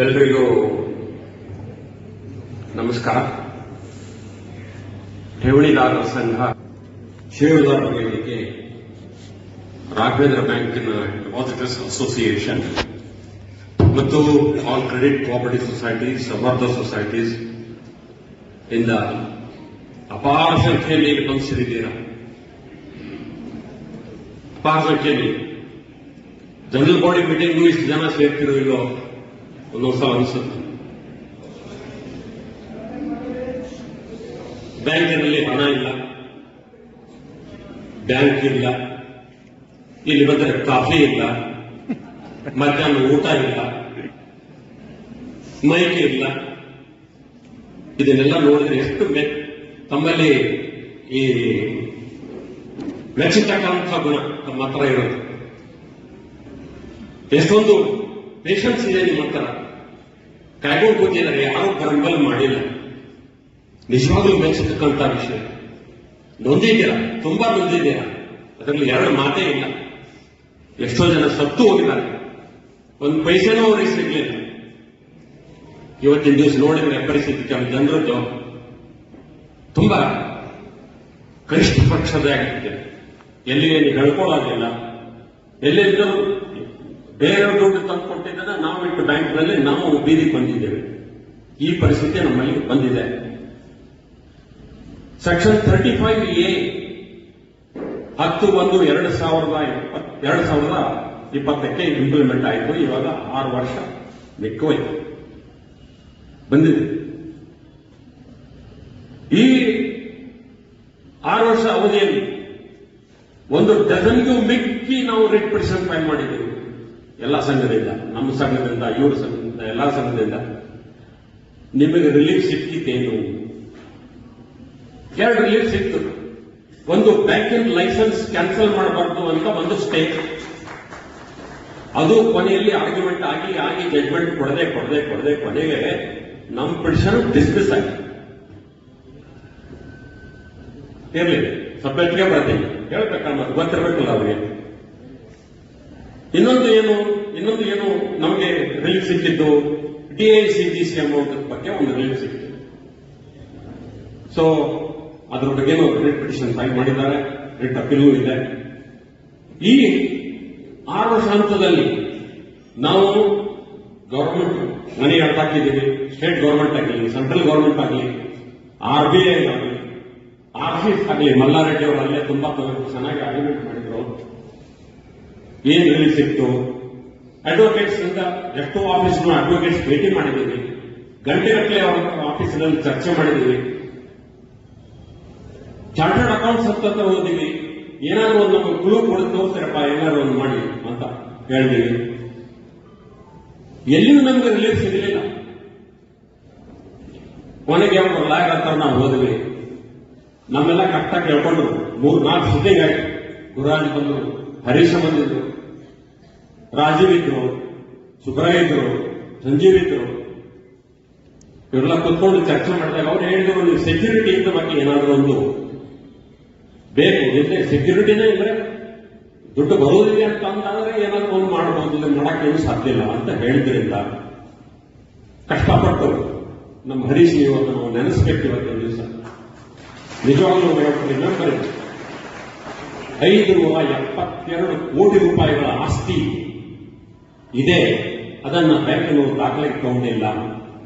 ಎಲ್ರಿಗೂ ನಮಸ್ಕಾರ. ಠೇವಣಿದಾರರ ಸಂಘ ಷೇರುದಾರರ ವೇದಿಕೆ, ರಾಘವೇಂದ್ರ ಬ್ಯಾಂಕಿನ ಡೆಪಾಸಿಟರ್ಸ್ ಅಸೋಸಿಯೇಷನ್ ಮತ್ತು ಆಲ್ ಕ್ರೆಡಿಟ್ ಕೋಆಪರೇಟಿವ್ ಸೊಸೈಟೀಸ್, ಸಮರ್ಥ ಸೊಸೈಟೀಸ್ ಇಂದ ಅಪಾರ ಸಂಖ್ಯೆಯಲ್ಲಿ ಬಂದು ಸೇರಿದ್ದೀರಾ. ಅಪಾರ ಸಂಖ್ಯೆಯಲ್ಲಿ ಜನರಲ್ ಬಾಡಿ ಮೀಟಿಂಗ್ ಇಷ್ಟು ಜನ ಸೇರ್ತಿರೋ ಇಲ್ಲೋ ಒಂದೊಂದು ಸಲ ಅನಿಸುತ್ತೆ. ಬ್ಯಾಂಕಿನಲ್ಲಿ ಹಣ ಇಲ್ಲ, ಬ್ಯಾಂಕ್ ಇಲ್ಲ, ಇಲ್ಲಿ ಬಂದರೆ ಕಾಫಿ ಇಲ್ಲ, ಮಧ್ಯಾಹ್ನ ಊಟ ಇಲ್ಲ, ಮೈಕ್ ಇಲ್ಲ. ಇದನ್ನೆಲ್ಲ ನೋಡಿದ್ರೆ ಎಷ್ಟು ತಮ್ಮಲ್ಲಿ ಈ ಮೆಚ್ಚತಕ್ಕಂಥ ಗುಣ ತಮ್ಮ ಹತ್ರ ಇರುತ್ತೆ. ಎಷ್ಟೊಂದು ಪೇಷನ್ಸ್ ಇದೆ ನಿಮ್ಮ ಹತ್ರ. ಕಾಯ್ಕೊಂಡು ಕೂತಿದ್ದಾರೆ, ಯಾರು ಬೆಂಬಲ ಮಾಡಿಲ್ಲ. ನಿಜವಾಗ್ಲೂ ಮೆಚ್ಚತಕ್ಕಂಥ ವಿಷಯ. ನೊಂದಿದ್ದೀರಾ, ತುಂಬಾ ನೊಂದಿದ್ದೀರಾ, ಅದರಲ್ಲಿ ಎರಡು ಮಾತೇ ಇಲ್ಲ. ಎಷ್ಟೋ ಜನ ಸತ್ತು ಹೋಗಿದ್ದಾರೆ, ಒಂದು ಪೈಸೆನೂ ಅವರಿಗೆ ಸಿಗ್ಲಿಲ್ಲ. ಇವತ್ತಿನ ದಿವಸ ನೋಡಿದ್ರೆ ಪರಿಸ್ಥಿತಿ ಜನರದ್ದು ತುಂಬಾ ಕನಿಷ್ಠ ಪಕ್ಷದ ಆಗಿದೆ. ಎಲ್ಲಿ ಹೇಳ್ಕೊಳ್ಳೋದಿಲ್ಲ, ಎಲ್ಲಿದ್ದರೂ ಬೇರೆಯವ್ರ ದುಡ್ಡು ತಂದುಕೊಟ್ಟಿದ್ದನ್ನ ನಾವು ಇಟ್ಟು ಬ್ಯಾಂಕ್ನಲ್ಲಿ ನಾವು ಬೀದಿಗೆ ಬಂದಿದ್ದೇವೆ. ಈ ಪರಿಸ್ಥಿತಿ ನಮ್ಮಲ್ಲಿ ಬಂದಿದೆ. ಸೆಕ್ಷನ್ 35A 10/1/2020ಕ್ಕೆ ಇಂಪ್ಲಿಮೆಂಟ್ ಆಯಿತು. ಇವಾಗ 6 ವರ್ಷ ಮಿಕ್ಕೋಯ್ತು ಬಂದಿದೆ. ಈ 6 ವರ್ಷ ಅವಧಿಯಲ್ಲಿ ಒಂದು ಡಜನ್ಗೂ ಮಿಕ್ಕಿ ನಾವು ರಿಟ್ ಪಿಟಿಷನ್ ಫೈಲ್ ಮಾಡಿದ್ದೀವಿ. ಎಲ್ಲ ಸಂಘದಿಂದ, ನಮ್ಮ ಸಂಘದಿಂದ, ಇವ್ರ ಸಂಘದಿಂದ, ಎಲ್ಲ ಸಂಘದಿಂದ. ನಿಮಗೆ ರಿಲೀಫ್ ಸಿಕ್ಕಿತೇನು? 2 ರಿಲೀಫ್ ಸಿಕ್ತು. ಒಂದು ಬ್ಯಾಂಕಿನ ಲೈಸೆನ್ಸ್ ಕ್ಯಾನ್ಸಲ್ ಮಾಡಬಾರ್ದು ಅಂತ ಒಂದು ಸ್ಟೇ, ಅದು ಕೊನೆಯಲ್ಲಿ ಆರ್ಗ್ಯುಮೆಂಟ್ ಆಗಿ ಜಡ್ಜ್ಮೆಂಟ್ ಕೊನೆಗೆ ನಮ್ಮ ಪಿಟಿಷನ್ ಡಿಸ್ಮಿಸ್ ಆಗಿದೆ. ಇರಲಿ, ಸಬ್ಜೆಕ್ಟ್ಗೆ ಬರ್ತೀನಿ, ಹೇಳ್ಬೇಕಲ್ಲ, ಗೊತ್ತಿರಬೇಕಲ್ಲ ಅವರಿಗೆ. ಇನ್ನೊಂದು ಏನು ನಮಗೆ ರಿಲೀಫ್ ಸಿಕ್ಕಿದ್ದು, DICGC ಅಮೌಂಟ್ ಬಗ್ಗೆ ಒಂದು ರಿಲೀಫ್ ಸಿಕ್ಕಿತ್ತು. ಸೊ ಅದ್ರ ಬಗ್ಗೆ ರಿಟ್ ಪಿಟಿಷನ್ ಫೈಲ್ ಮಾಡಿದ್ದಾರೆ, ರಿಟ್ ಅಪೀಲೂ ಇದೆ. ಈ 6 ವರ್ಷ ಹಂತದಲ್ಲಿ ನಾವು ಗವರ್ಮೆಂಟ್ ಮನಿ ಹಾಕಿದ್ದೀವಿ. ಸ್ಟೇಟ್ ಗವರ್ಮೆಂಟ್ ಆಗಲಿ, ಸೆಂಟ್ರಲ್ ಗವರ್ಮೆಂಟ್ ಆಗಲಿ, RBI ಆಗಲಿ, ಆರ್ಫೀಸ್ ಆಗಲಿ, ಮಲ್ಲಾರೆಡ್ಡಿ ಅವರು ಅಲ್ಲೇ ತುಂಬಾ ಚೆನ್ನಾಗಿ ಆರ್ಗ್ಯುಮೆಂಟ್ ಮಾಡಿದ್ರು. ಏನ್ ರಿಲೀಫ್ ಸಿಕ್ತು? ಅಡ್ವೊಕೇಟ್ಸ್ ಅಂತ ಎಷ್ಟೋ ಆಫೀಸ್ನ ಅಡ್ವೊಕೇಟ್ಸ್ ಭೇಟಿ ಮಾಡಿದ್ದೀವಿ, ಗಂಟೆಗಟ್ಟಲೆ ಅವರ ಆಫೀಸಿನಲ್ಲಿ ಚರ್ಚೆ ಮಾಡಿದ್ದೀವಿ. ಚಾರ್ಟರ್ಡ್ ಅಕೌಂಟ್ಸ್ ಅಂತ ಓದಿವಿ, ಏನಾದ್ರು ಒಂದು ನಮಗೆ ಕ್ಲೂ ಕೊಡು, ತೋರಿಸ್ತಾರಪ್ಪ, ಏನಾದ್ರು ಒಂದು ಮಾಡಿ ಅಂತ ಹೇಳಿದೀವಿ. ಎಲ್ಲಿಯೂ ನಮ್ಗೆ ರಿಲೀಫ್ ಸಿಗಲಿಲ್ಲ. ಕೊನೆಗೆ ಅವರು ಲಾಯರ್ ಹತ್ರ ನಾವು ಹೋದ್ವಿ. ನಮ್ಮೆಲ್ಲ ಕಷ್ಟ ಕೇಳ್ಕೊಂಡ್ರು. 3-4 ಸಿಟ್ಟಿಂಗ್ ಆಯ್ತು. ಗುರುರಾಜ್ ಬಂದರು, ಹರೀಶ ಬಂದಿದ್ರು, ರಾಜೀವ್ ಇದ್ರು, ಸುಬ್ರಾಯ್ ಇದ್ರು, ಸಂಜೀವ್ ಇದ್ರು. ಇವರೆಲ್ಲ ಕುತ್ಕೊಂಡು ಚರ್ಚೆ ಮಾಡಿದಾಗ ಅವ್ರು ಹೇಳಿದ್ರು, ನೀವು ಸೆಕ್ಯೂರಿಟಿ ಇದ್ದ ಬಗ್ಗೆ ಏನಾದರೂ ಒಂದು ಬೇಕು. ಇಲ್ಲೇ ಸೆಕ್ಯೂರಿಟಿನೇ ಇದ್ರೆ ದುಡ್ಡು ಬರುವುದಿದೆ ಅಂತ ಅಂತಾದ್ರೆ ಏನಾದ್ರು ಒಂದು ಮಾಡಬಹುದು, ಮಾಡಕ್ಕೇನು ಸಾಧ್ಯ ಇಲ್ಲ ಅಂತ ಹೇಳಿದ್ರಿಂದ ಕಷ್ಟಪಟ್ಟು ನಮ್ಮ ಹರೀಶ್ ಇವತ್ತು ನಾವು ನೆನೆಸ್ಬೇಕು. ಇವತ್ತಿನ ದಿವಸ ನಿಜವಾಗ್ಲೂ ರಿಮೆಂಬರ್, 572 ಕೋಟಿ ರೂಪಾಯಿಗಳ ಆಸ್ತಿ ಇದೆ. ಅದನ್ನ ಬ್ಯಾಂಕಿನವರು ದಾಖಲೆ ತಗೊಂಡಿಲ್ಲ.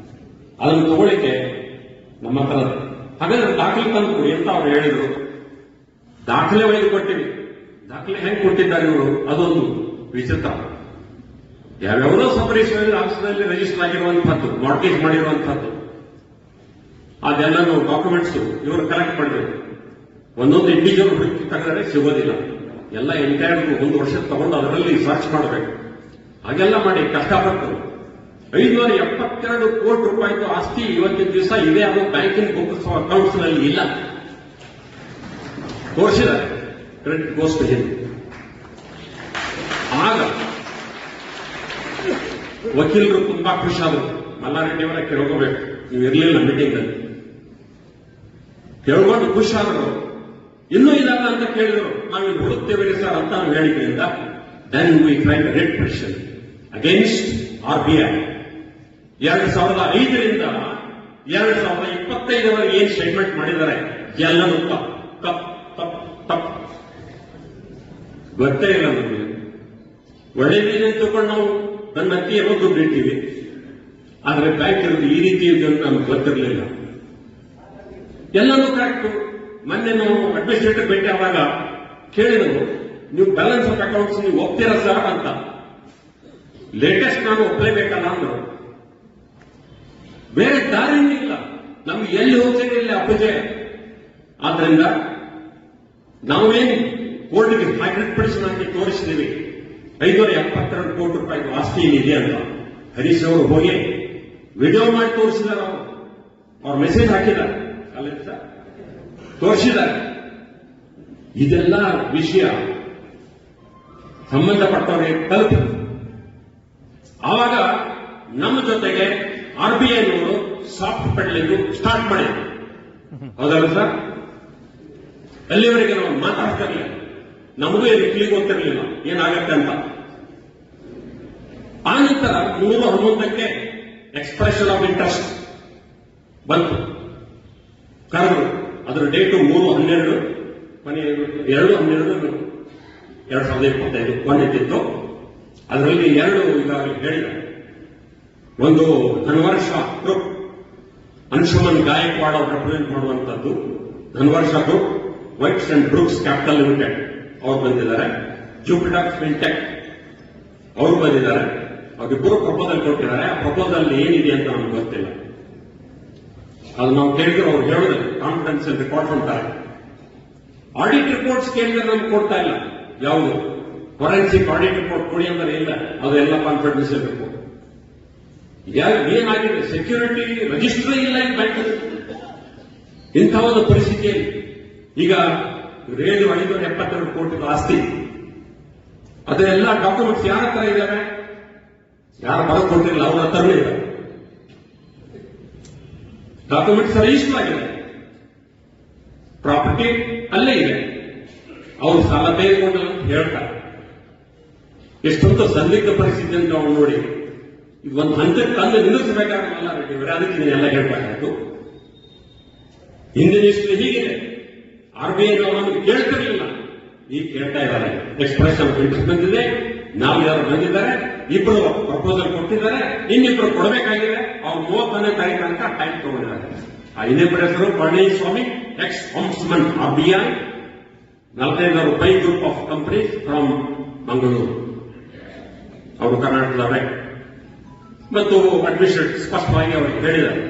ಅದನ್ನು ತಗೊಳ್ಳಿಕ್ಕೆ ನಮ್ಮ ಹತ್ರ ಹಾಗಾದ್ರೆ ದಾಖಲೆ ತಂದು ಕೊಡಿ ಅಂತ ಅವ್ರು ಹೇಳಿದ್ರು. ದಾಖಲೆ ಒಯ್ದು ಕೊಟ್ಟಿವಿ. ದಾಖಲೆ ಹೆಂಗೆ ಕೊಟ್ಟಿದ್ದಾರೆ ಇವರು, ಅದೊಂದು ವಿಚಿತ್ರ. ಯಾವ್ಯಾವುದೋ ಸಪರೇಷನ್ ಆಫೀಸ್ನಲ್ಲಿ ರಿಜಿಸ್ಟರ್ ಆಗಿರುವಂತಹದ್ದು, ಮಾರ್ಗೇಜ್ ಮಾಡಿರುವಂತಹದ್ದು, ಅದೆಲ್ಲನೂ ಡಾಕ್ಯುಮೆಂಟ್ಸ್ ಇವರು ಕಲೆಕ್ಟ್ ಮಾಡಬೇಕು. ಒಂದೊಂದು ಇಂಡಿವಿಜುವಲ್ ಹುಡುಕಿ ತೆಗೆದರೆ ಸಿಗೋದಿಲ್ಲ. ಎಲ್ಲ ಎಂಟೈರ್ 1 ವರ್ಷ ತಗೊಂಡು ಅದರಲ್ಲಿ ಸರ್ಚ್ ಮಾಡಬೇಕು. ಹಾಗೆಲ್ಲ ಮಾಡಿ ಕಷ್ಟಪಟ್ಟು 572 ಕೋಟಿ ರೂಪಾಯಿದು ಆಸ್ತಿ ಇವತ್ತಿನ ದಿವಸ ಇದೆ. ಅದು ಬ್ಯಾಂಕಿನ ಬುಕ್ಸ್ ಅಕೌಂಟ್ಸ್ ನಲ್ಲಿ ಇಲ್ಲ. ತೋರಿಸಿದ್ದಾರೆ ಕ್ರೆಡಿಟ್ ಗೋಸ್ಕರ. ಆಗ ವಕೀಲರು ತುಂಬಾ ಖುಷಿಯಾದರು. ಮಲ್ಲಾರೆಡ್ಡಿ ಅವರ ಕೇಳ್ಕೋಬೇಕು, ನೀವು ಇರಲಿಲ್ಲ ಮೀಟಿಂಗ್ ನಲ್ಲಿ, ಕೇಳ್ಕೊಂಡು ಖುಷಿಯಾದರು. ಇನ್ನೂ ಇದಲ್ಲ ಅಂತ ಕೇಳಿದ್ರು. ನಾವು ಇದು ಹುಡುಕ್ತೇವೆ ಸರ್ ಅಂತ ನಾವು ಹೇಳಿದ್ರಿಂದ then we file writ petition against RBI. 2005ರಿಂದ 2025 ಏನ್ ಸ್ಟೇಟ್ಮೆಂಟ್ ಮಾಡಿದ್ದಾರೆ ಎಲ್ಲನೂ ತಪ್ ಗೊತ್ತೇ ಇಲ್ಲ ನಮಗೆ. ಒಳ್ಳೆಯದೇನೆ ತಗೊಂಡು ನಾವು ನನ್ನ ಅತಿ ಏನೋ ದುಡ್ಡು ಇಟ್ಟಿವಿ, ಆದ್ರೆ ಬ್ಯಾಂಕ್ ಇರೋದು ಈ ರೀತಿ ಇದೆ ಅಂತ ನಮ್ಗೆ ಗೊತ್ತಿರಲಿಲ್ಲ. ಎಲ್ಲನೂ ಕರೆಕ್ಟ್. ಮೊನ್ನೆ ನಾವು ಅಡ್ಮಿನಿಸ್ಟ್ರೇಟರ್ ಭೇಟಿ ಆದಾಗ ಕೇಳಿದ್ರು, ನೀವು ಬ್ಯಾಲೆನ್ಸ್ ಆಫ್ ಅಕೌಂಟ್ಸ್ ನೀವು ಒಪ್ತೀರಾ ಸರ್ ಅಂತ. ಲೇಟೆಸ್ಟ್ ನಾನು ಒಪ್ಪಲೇಬೇಕಲ್ಲ ಅಂದ್ರು. ಬೇರೆ ದಾರಿನೇ ಇಲ್ಲ, ನಮ್ಗೆ ಎಲ್ಲಿ ಹೋಗ್ತೇನೆ ಇಲ್ಲಿ ಅಪಜಯ. ಆದ್ರಿಂದ ನಾವೇನು ಕೋರ್ಟ್ಗೆ ಹೈಬ್ರಿಡ್ ಪಿಟಿಷನ್ ಹಾಕಿ ತೋರಿಸಿದ್ದೀವಿ 572 ಕೋಟಿ ರೂಪಾಯಿ ಆಸ್ತಿ ಏನಿದೆ ಅಂತ. ಹರೀಶ್ ಅವರು ಹೋಗಿ ವಿಡಿಯೋ ಮಾಡಿ ತೋರಿಸಿದ್ದಾರೆ, ಅವ್ರ ಮೆಸೇಜ್ ಹಾಕಿದ್ದಾರೆ, ತೋರಿಸಿದ್ದಾರೆ. ಇದೆಲ್ಲ ವಿಷಯ ಸಂಬಂಧಪಟ್ಟವರಿಗೆ ತಲುಪ. ಆವಾಗ ನಮ್ಮ ಜೊತೆಗೆ RBIನವರು ಸಾಫ್ಟ್ ಪೆಡಲಿಂಗ್ ಸ್ಟಾರ್ಟ್ ಮಾಡಿದ್ರು. ಹೌದಲ್ಲ ಸರ್? ಅಲ್ಲಿವರೆಗೆ ನಾವು ಮಾತಾಡ್ತಿರ್ಲಿಲ್ಲ, ನಮಗೂ ಏನು ಗೊತ್ತಿರಲಿಲ್ಲ ಏನಾಗತ್ತೆ ಅಂತ. ಆ ನಂತರ 3/11ಕ್ಕೆ ಎಕ್ಸ್ಪ್ರೆಷನ್ ಆಫ್ ಇಂಟ್ರೆಸ್ಟ್ ಬಂತು, ಕರೆದು. ಅದರ ಡೇಟು 3/12, ಕೊನೆ 2/12/2025 ಕೊನೆಯಿತ್ತು. ಅದರಲ್ಲಿ 2 ಈಗಾಗಲೇ ಹೇಳಿದ್ದಾರೆ. ಒಂದು ಧನ್ವರ್ಷ ಗ್ರೂಪ್, ಅಂಶುಮನ್ ಗಾಯಕ್ವಾಡ್ ಅವರು ರೆಪ್ರೆಸೆಂಟ್ ಮಾಡುವಂತದ್ದು Dhanvarsha group, Whites and Brooks Capital Limited ಅವರು ಬಂದಿದ್ದಾರೆ. ಜೂಪಿಟರ್ ಫಿನ್ಟೆಕ್ ಅವರು ಬಂದಿದ್ದಾರೆ. ಅವರಿಬ್ಬರು ಪ್ರಪೋಸಲ್ ಕೊಟ್ಟಿದ್ದಾರೆ. ಆ ಪ್ರಪೋಸಲ್ ಏನಿದೆ ಅಂತ ನಮ್ಗೆ ಗೊತ್ತಿಲ್ಲ. ಅದು ನಾವು ಕೇಳಿದ್ರೆ ಅವ್ರು ಹೇಳಿದ್ರೆ ಕಾನ್ಫಿಡೆನ್ಸ್ ರಿಪೋರ್ಟ್ ಅಂತಾರೆ. ಆಡಿಟ್ ರಿಪೋರ್ಟ್ಸ್ ಕೇಳಿದ್ರೆ ನಮ್ಗೆ ಕೊಡ್ತಾ ಇಲ್ಲ. ಯಾವುದು ಫೊರೆನ್ಸಿಕ್ ಆಡಿಟ್ ರಿಪೋರ್ಟ್ ಕೊಡಿ ಅಂದ್ರೆ ಇಲ್ಲ, ಅದೆಲ್ಲ ಕಾನ್ಫಿಡೆನ್ಸಿಯಲ್ ರಿಪೋರ್ಟ್. ಏನಾಗಿದೆ? ಸೆಕ್ಯೂರಿಟಿ ರಿಜಿಸ್ಟರ್ ಇಲ್ಲ ಈ ಬ್ಯಾಂಕ್. ಇಂಥ ಒಂದು ಪರಿಸ್ಥಿತಿಯಲ್ಲಿ ಈಗ ರೇಜು 572 ಕೋಟಿ ಆಸ್ತಿ, ಅದೆಲ್ಲ ಡಾಕ್ಯುಮೆಂಟ್ಸ್ ಯಾರ ಹತ್ರ ಇದ್ದಾರೆ? ಯಾರು ಬರೆದು ಕೊಟ್ಟಿಲ್ಲ, ಅವ್ರ ಹತ್ರನೇ ಇದೆ. ಡಾಕ್ಯುಮೆಂಟ್ಸ್ ರಿಜಿಸ್ಟರ್ ಆಗಿದೆ, ಪ್ರಾಪರ್ಟಿ ಅಲ್ಲೇ ಇದೆ. ಅವ್ರು ಸಾಲ ತೆಗೆದುಕೊಂಡಿಲ್ಲ ಅಂತ ಹೇಳ್ತಾರೆ. ಎಷ್ಟೊಂದು ಸಂದಿಗ್ಧ ಪರಿಸ್ಥಿತಿ ಅಂತ ನಾವು ನೋಡಿ, ಇದು ಒಂದು ಹಂತಕ್ಕೆ ತಂದು ನಿಲ್ಲಿಸಬೇಕಾಗಲ್ಲ ರೆಡ್ಡಿ ಅವರೇ. ಅದಕ್ಕೆ ಇದನ್ನೆಲ್ಲ ಹೇಳ್ಬೇಕಾಯ್ತು. ಹಿಂದಿನ ಹಿಸ್ಟ್ರಿ ಹೀಗಿದೆ. RBI ಅವರನ್ನು ಕೇಳ್ತಿರ್ಲಿಲ್ಲ, ಈಗ ಕೇಳ್ತಾ ಇದ್ದಾರೆ. ಎಕ್ಸ್ಪ್ರೆಷನ್ ಆಫ್ ಇಂಟ್ರೆಸ್ಟ್ ಬಂದಿದೆ, 4 ಜನ ಬಂದಿದ್ದಾರೆ, 2 ಪ್ರಪೋಸಲ್ ಕೊಟ್ಟಿದ್ದಾರೆ, ಇನ್ನಿಬ್ರು ಕೊಡಬೇಕಾಗಿದೆ. ಅವ್ರು 31ನೇ ತಾರೀಕು ತನಕ ಟೈಮ್ ತಗೊಂಡಿದ್ದಾರೆ. ಆ ಇನ್ನಿಬ್ಬರ ಹೆಸರು ಪಳನಿಸ್ವಾಮಿ, ಎಕ್ಸ್ ಆಂಬ್ಸ್ಮನ್ RBI, 45,000 ರೂಪಾಯಿ group of companies from Mangaluru. ಅವರು ಕರ್ನಾಟಕದವರೇ. ಮತ್ತು ಅಡ್ಮಿನಿಸ್ಟ್ರೇಟರ್ ಸ್ಪಷ್ಟವಾಗಿ ಅವರಿಗೆ ಹೇಳಿದ್ದಾರೆ,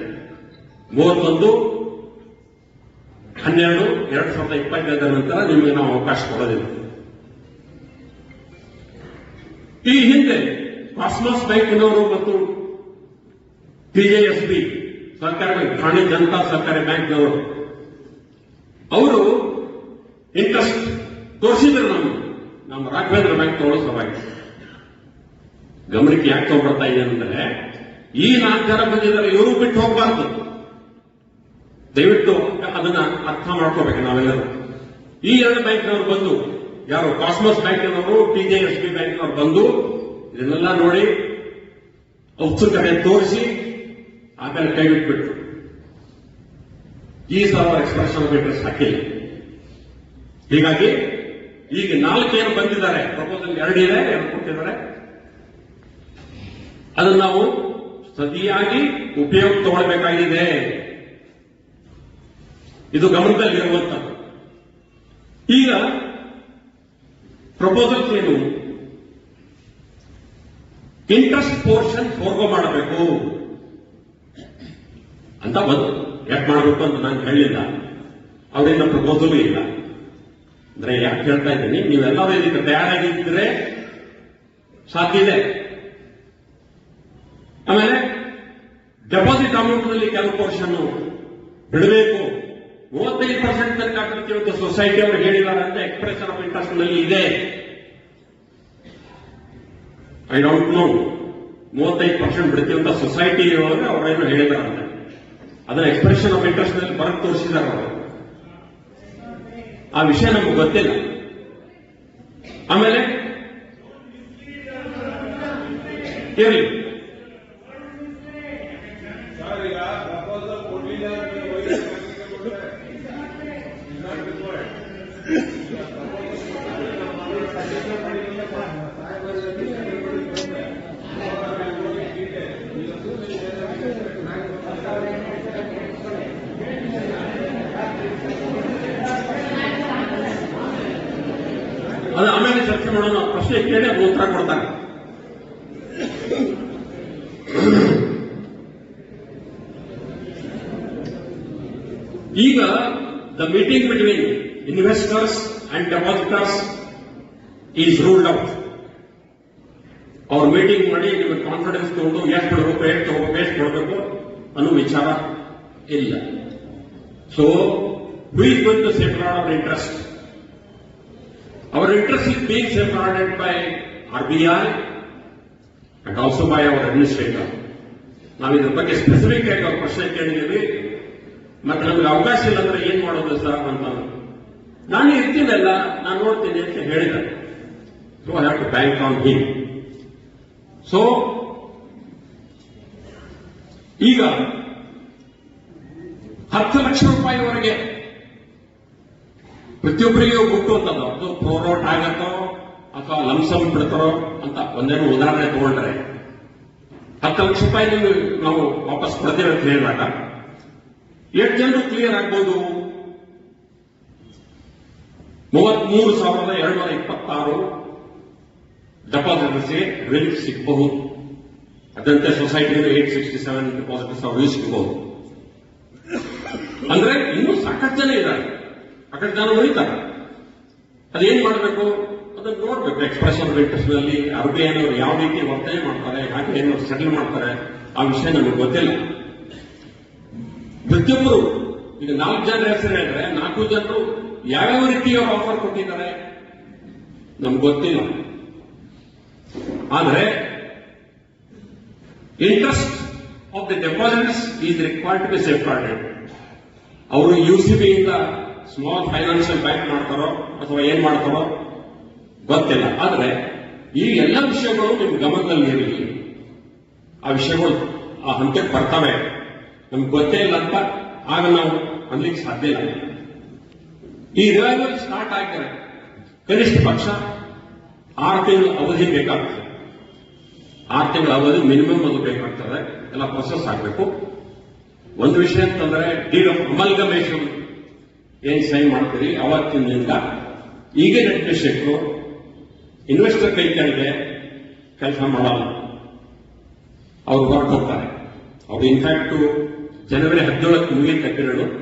31/12/2025 ನಂತರ ನಿಮಗೆ ನಾವು ಅವಕಾಶ ಕೊಡೋದಿಲ್ಲ. ಈ ಹಿಂದೆ ಕಾಸ್ಮಸ್ ಬ್ಯಾಂಕಿನವರು ಮತ್ತು TJSB ಸರ್ಕಾರಿ ಬ್ಯಾಂಕ್, ಠಾಣೆ ಜನತಾ ಸರ್ಕಾರಿ ಬ್ಯಾಂಕ್ನವರು, ಅವರು ಇಂಟ್ರೆಸ್ಟ್ ತೋರಿಸಿದ್ರು. ನಮ್ಮ ರಾಘವೇಂದ್ರ ಬ್ಯಾಂಕ್ ತಗೊಳ್ಳೋ ಸಲುವಾಗಿ ಗಮನಕ್ಕೆ ಯಾಕೆ ತಗೊಂಡ್ಬರ್ತಾ ಇದೆ ಅಂದ್ರೆ, ಈ 4 ಜನ ಬಂದಿದ್ದಾರೆ, ಇವರು ಬಿಟ್ಟು ಹೋಗಬಾರ್ದು. ದಯವಿಟ್ಟು ಅದನ್ನ ಅರ್ಥ ಮಾಡ್ಕೋಬೇಕು ನಾವೆಲ್ಲರೂ. ಈ 2 ಬ್ಯಾಂಕ್ನವರು ಬಂದು, ಯಾರು ಕಾಸ್ಮಸ್ ಬ್ಯಾಂಕಿನವರು, TJSB ಬ್ಯಾಂಕ್ನವರು ಬಂದು ಇದನ್ನೆಲ್ಲ ನೋಡಿ ಔತ್ಸುಕತೆ ತೋರಿಸಿ ಆಮೇಲೆ ಕೈ ಬಿಟ್ಬಿಟ್ರು. ಈ ಸಲ ಎಕ್ಸ್ಪ್ರೆಷನ್ ಆಫ್ ಇಂಟ್ರೆಸ್ಟ್ ಹಾಕಿಲ್ಲ. ಹೀಗಾಗಿ ಈಗ 4 ಏನು ಬಂದಿದ್ದಾರೆ, ಪ್ರಪೋಸಲ್ 2 ಇದೆ, 2 ಕೊಟ್ಟಿದ್ದಾರೆ. ಅದನ್ನು ನಾವು ಸರಿಯಾಗಿ ಉಪಯೋಗ ತಗೊಳ್ಬೇಕಾಗಿದೆ. ಇದು ಗಮನದಲ್ಲಿರುವಂತದ್ದು. ಈಗ ಪ್ರಪೋಸಲ್ಸ್ ಏನು? ಇಂಟ್ರೆಸ್ಟ್ ಪೋರ್ಷನ್ ಫೋರ್ಗೋ ಮಾಡಬೇಕು ಅಂತ ಬಂದು, ಯಾಕೆ ಮಾಡಬೇಕು ಅಂತ ನಾನು ಹೇಳಿಲ್ಲ, ಅವರಿಂದ ಪ್ರಪೋಸಲ್ ಇಲ್ಲ. ಅಂದ್ರೆ ಯಾಕೆ ಹೇಳ್ತಾ ಇದ್ದೀನಿ, ನೀವೆಲ್ಲರೂ ಇದಕ್ಕೆ ತಯಾರಾಗಿದ್ದರೆ ಸಾಧ್ಯ ಇದೆ. ಆಮೇಲೆ ಡೆಪಾಸಿಟ್ ಅಮೌಂಟ್ ನಲ್ಲಿ ಕೆಲವು ಪೋರ್ಷನ್ ಬಿಡಬೇಕು. 35% ತನಕ ಪ್ರತಿಯೊಂದು ಸೊಸೈಟಿ ಅವರು ಹೇಳಿದ್ದಾರೆ ಅಂತ ಎಕ್ಸ್ಪ್ರೆಷನ್ ಆಫ್ ಇಂಟ್ರೆಸ್ಟ್ ನಲ್ಲಿ ಇದೆ. ಐ ಡೋಂಟ್ ನೋ, 35% ಬಿಡ್ತೀವಿ ಅಂತ ಸೊಸೈಟಿ ಅವರೇನು ಹೇಳಿದಾರಂತೆ. ಅದನ್ನ ಎಕ್ಸ್ಪ್ರೆಷನ್ ಆಫ್ ಇಂಟ್ರೆಸ್ಟ್ ನಲ್ಲಿ ಬರಕ್ ತೋರಿಸಿದಾರೆ ಅವರು. ಆ ವಿಷಯ ನಮ್ಗೆ ಗೊತ್ತಿಲ್ಲ. ಆಮೇಲೆ ಇರಲಿ, ಅದು ಆಮೇಲೆ ಚರ್ಚೆ ಮಾಡೋಣ. ಪ್ರಶ್ನೆ ಕೇಳಿ ಅದು ಉತ್ತರ ಕೊಡ್ತಾರೆ. ಈಗ the meeting between investors and depositors is ruled out. ಅವ್ರ ಮೀಟಿಂಗ್ ಮಾಡಿ ನಿಮಗೆ ಕಾನ್ಫಿಡೆನ್ಸ್ ತಗೊಂಡು ಎಷ್ಟು ಬಿಡಬೇಕು, ಎಷ್ಟು ತಗೋಬೇಕು, ಎಷ್ಟು ಕೊಡಬೇಕು ಅನ್ನೋ ವಿಚಾರ ಇಲ್ಲ. So who is going to safeguard our interest? Our interest is being safeguarded by RBI and also by our administrator. ನಾವು ಇದ್ರ ಬಗ್ಗೆ ಸ್ಪೆಸಿಫಿಕ್ ಆಗಿ ಅವ್ರ ಪ್ರಶ್ನೆ ಕೇಳಿದ್ದೀವಿ. ಮತ್ತೆ ನಮಗೆ ಅವಕಾಶ ಇಲ್ಲ ಅಂದ್ರೆ ಏನ್ ಮಾಡೋದು ಸರ್ ಅಂತ. ನಾನು ಇರ್ತೀನಲ್ಲ, ನಾನು ನೋಡ್ತೀನಿ ಅಂತ ಹೇಳಿದ್ದಾರೆ. So I have to bank on him. So ಈಗ 10 ಲಕ್ಷ ರೂಪಾಯಿವರೆಗೆ ಪ್ರತಿಯೊಬ್ಬರಿಗೆ ಗುಟ್ಟು ಅಂತದ್ದು, ಅದು ಪ್ರೋರೋಟ್ ಆಗತ್ತೋ ಅಥವಾ ಲಂಸಮ್ ಬಿಡ್ತಾರೋ ಅಂತ ಒಂದೇನೋ ಉದಾಹರಣೆ ತಗೊಂಡ್ರೆ 10 ಲಕ್ಷ ರೂಪಾಯಿ ನಾವು ವಾಪಸ್ ಕೊಡ್ತೇವೆ ಅಂತ ಹೇಳಿದಾಗ ಎಷ್ಟು ಜನರು ಕ್ಲಿಯರ್ ಆಗ್ಬೋದು? 33,226 ಡೆಪಾಸಿಟರ್ಸ್ಗೆ ರಿಲೀಫ್ ಸಿಗಬಹುದು. ಅದಂತೆ ಸೊಸೈಟಿಗೆ 867 ಡೆಪಾಸಿಟರ್ಸ್ ಅವ್ರಿಗೆ ಸಿಗಬಹುದು. ಅಂದ್ರೆ ಇನ್ನೂ ಸಾಕಷ್ಟು ಜನ ಇದ್ದಾರೆ, ಸಾಕಷ್ಟು ಜನ ಉಳಿತಾರೆ. ಅದೇನ್ ಮಾಡಬೇಕು ಅದನ್ನು ನೋಡ್ಬೇಕು. ಎಕ್ಸ್ಪ್ರೆಷನ್ ಆಫ್ ಇಂಟ್ರೆಸ್ಟ್ ನಲ್ಲಿ RBI ಅವರು ಯಾವ ರೀತಿ ವರ್ತನೆ ಮಾಡ್ತಾರೆ, ಹಾಗೆ ಏನಾದ್ರು ಸೆಟಲ್ ಮಾಡ್ತಾರೆ, ಆ ವಿಷಯ ನಮಗೆ ಗೊತ್ತಿಲ್ಲ. ಪ್ರತಿಯೊಬ್ಬರು ಈಗ 4 ಜನರ ಹೆಸರು ಹೇಳಿದ್ರೆ 4 ಜನರು ಯಾವ್ಯಾವ ರೀತಿಯ ಆಫರ್ ಕೊಟ್ಟಿದ್ದಾರೆ ನಮ್ಗೆ ಗೊತ್ತಿಲ್ಲ. ಆದರೆ interest of the deposits is required to be safeguarded. ಅವರು UCB ಇಂದ ಸ್ಮಾಲ್ ಫೈನಾನ್ಷಿಯಲ್ ಬ್ಯಾಂಕ್ ಮಾಡ್ತಾರೋ ಅಥವಾ ಏನ್ ಮಾಡ್ತಾರೋ ಗೊತ್ತಿಲ್ಲ. ಆದ್ರೆ ಈ ಎಲ್ಲ ವಿಷಯಗಳು ನಿಮ್ ಗಮನದಲ್ಲಿ ಇರಲಿ. ಆ ವಿಷಯಗಳು ಆ ಹಂತಕ್ಕೆ ಬರ್ತವೆ. ನಮ್ಗೆ ಗೊತ್ತೇ ಇಲ್ಲ ಅಂತ ಆಗ ನಾವು ಅನ್ಲಿಕ್ಕೆ ಸಾಧ್ಯ ಇಲ್ಲ. ಈ ರಿವೈವಲ್ ಸ್ಟಾರ್ಟ್ ಆಗಿದ್ರೆ ಕನಿಷ್ಠ ಪಕ್ಷ 6 ತಿಂಗಳ ಅವಧಿ ಬೇಕಾಗ್ತದೆ. 6 ತಿಂಗಳ ಅವಧಿ ಮಿನಿಮಮ್ ಅದು ಬೇಕಾಗ್ತದೆ. ಎಲ್ಲ ಪ್ರೊಸೆಸ್ ಆಗಬೇಕು. ಒಂದು ವಿಷಯ ಅಂತಂದ್ರೆ ಡೀಡ್ ಆಫ್ ಅಮಲ್ಗಮೇಷನ್ ಏನ್ ಸೈನ್ ಮಾಡ್ತೀರಿ ಅವತ್ತಿನಿಂದ ಈಗ ನಿರ್ದೇಶಕರು ಇನ್ವೆಸ್ಟರ್ ಕೈ ಕೆಳಗೆ ಕೆಲಸ ಮಾಡಲ್ಲ, ಅವ್ರು ಹೊರಗೆ ಹೋಗ್ತಾರೆ. ಅವರು ಇನ್ಫ್ಯಾಕ್ಟ್ ಜನವರಿ 17ಕ್ಕೆ ಮುಗಿಯುತ್ತೆ ಪೀರಿಯಡ್.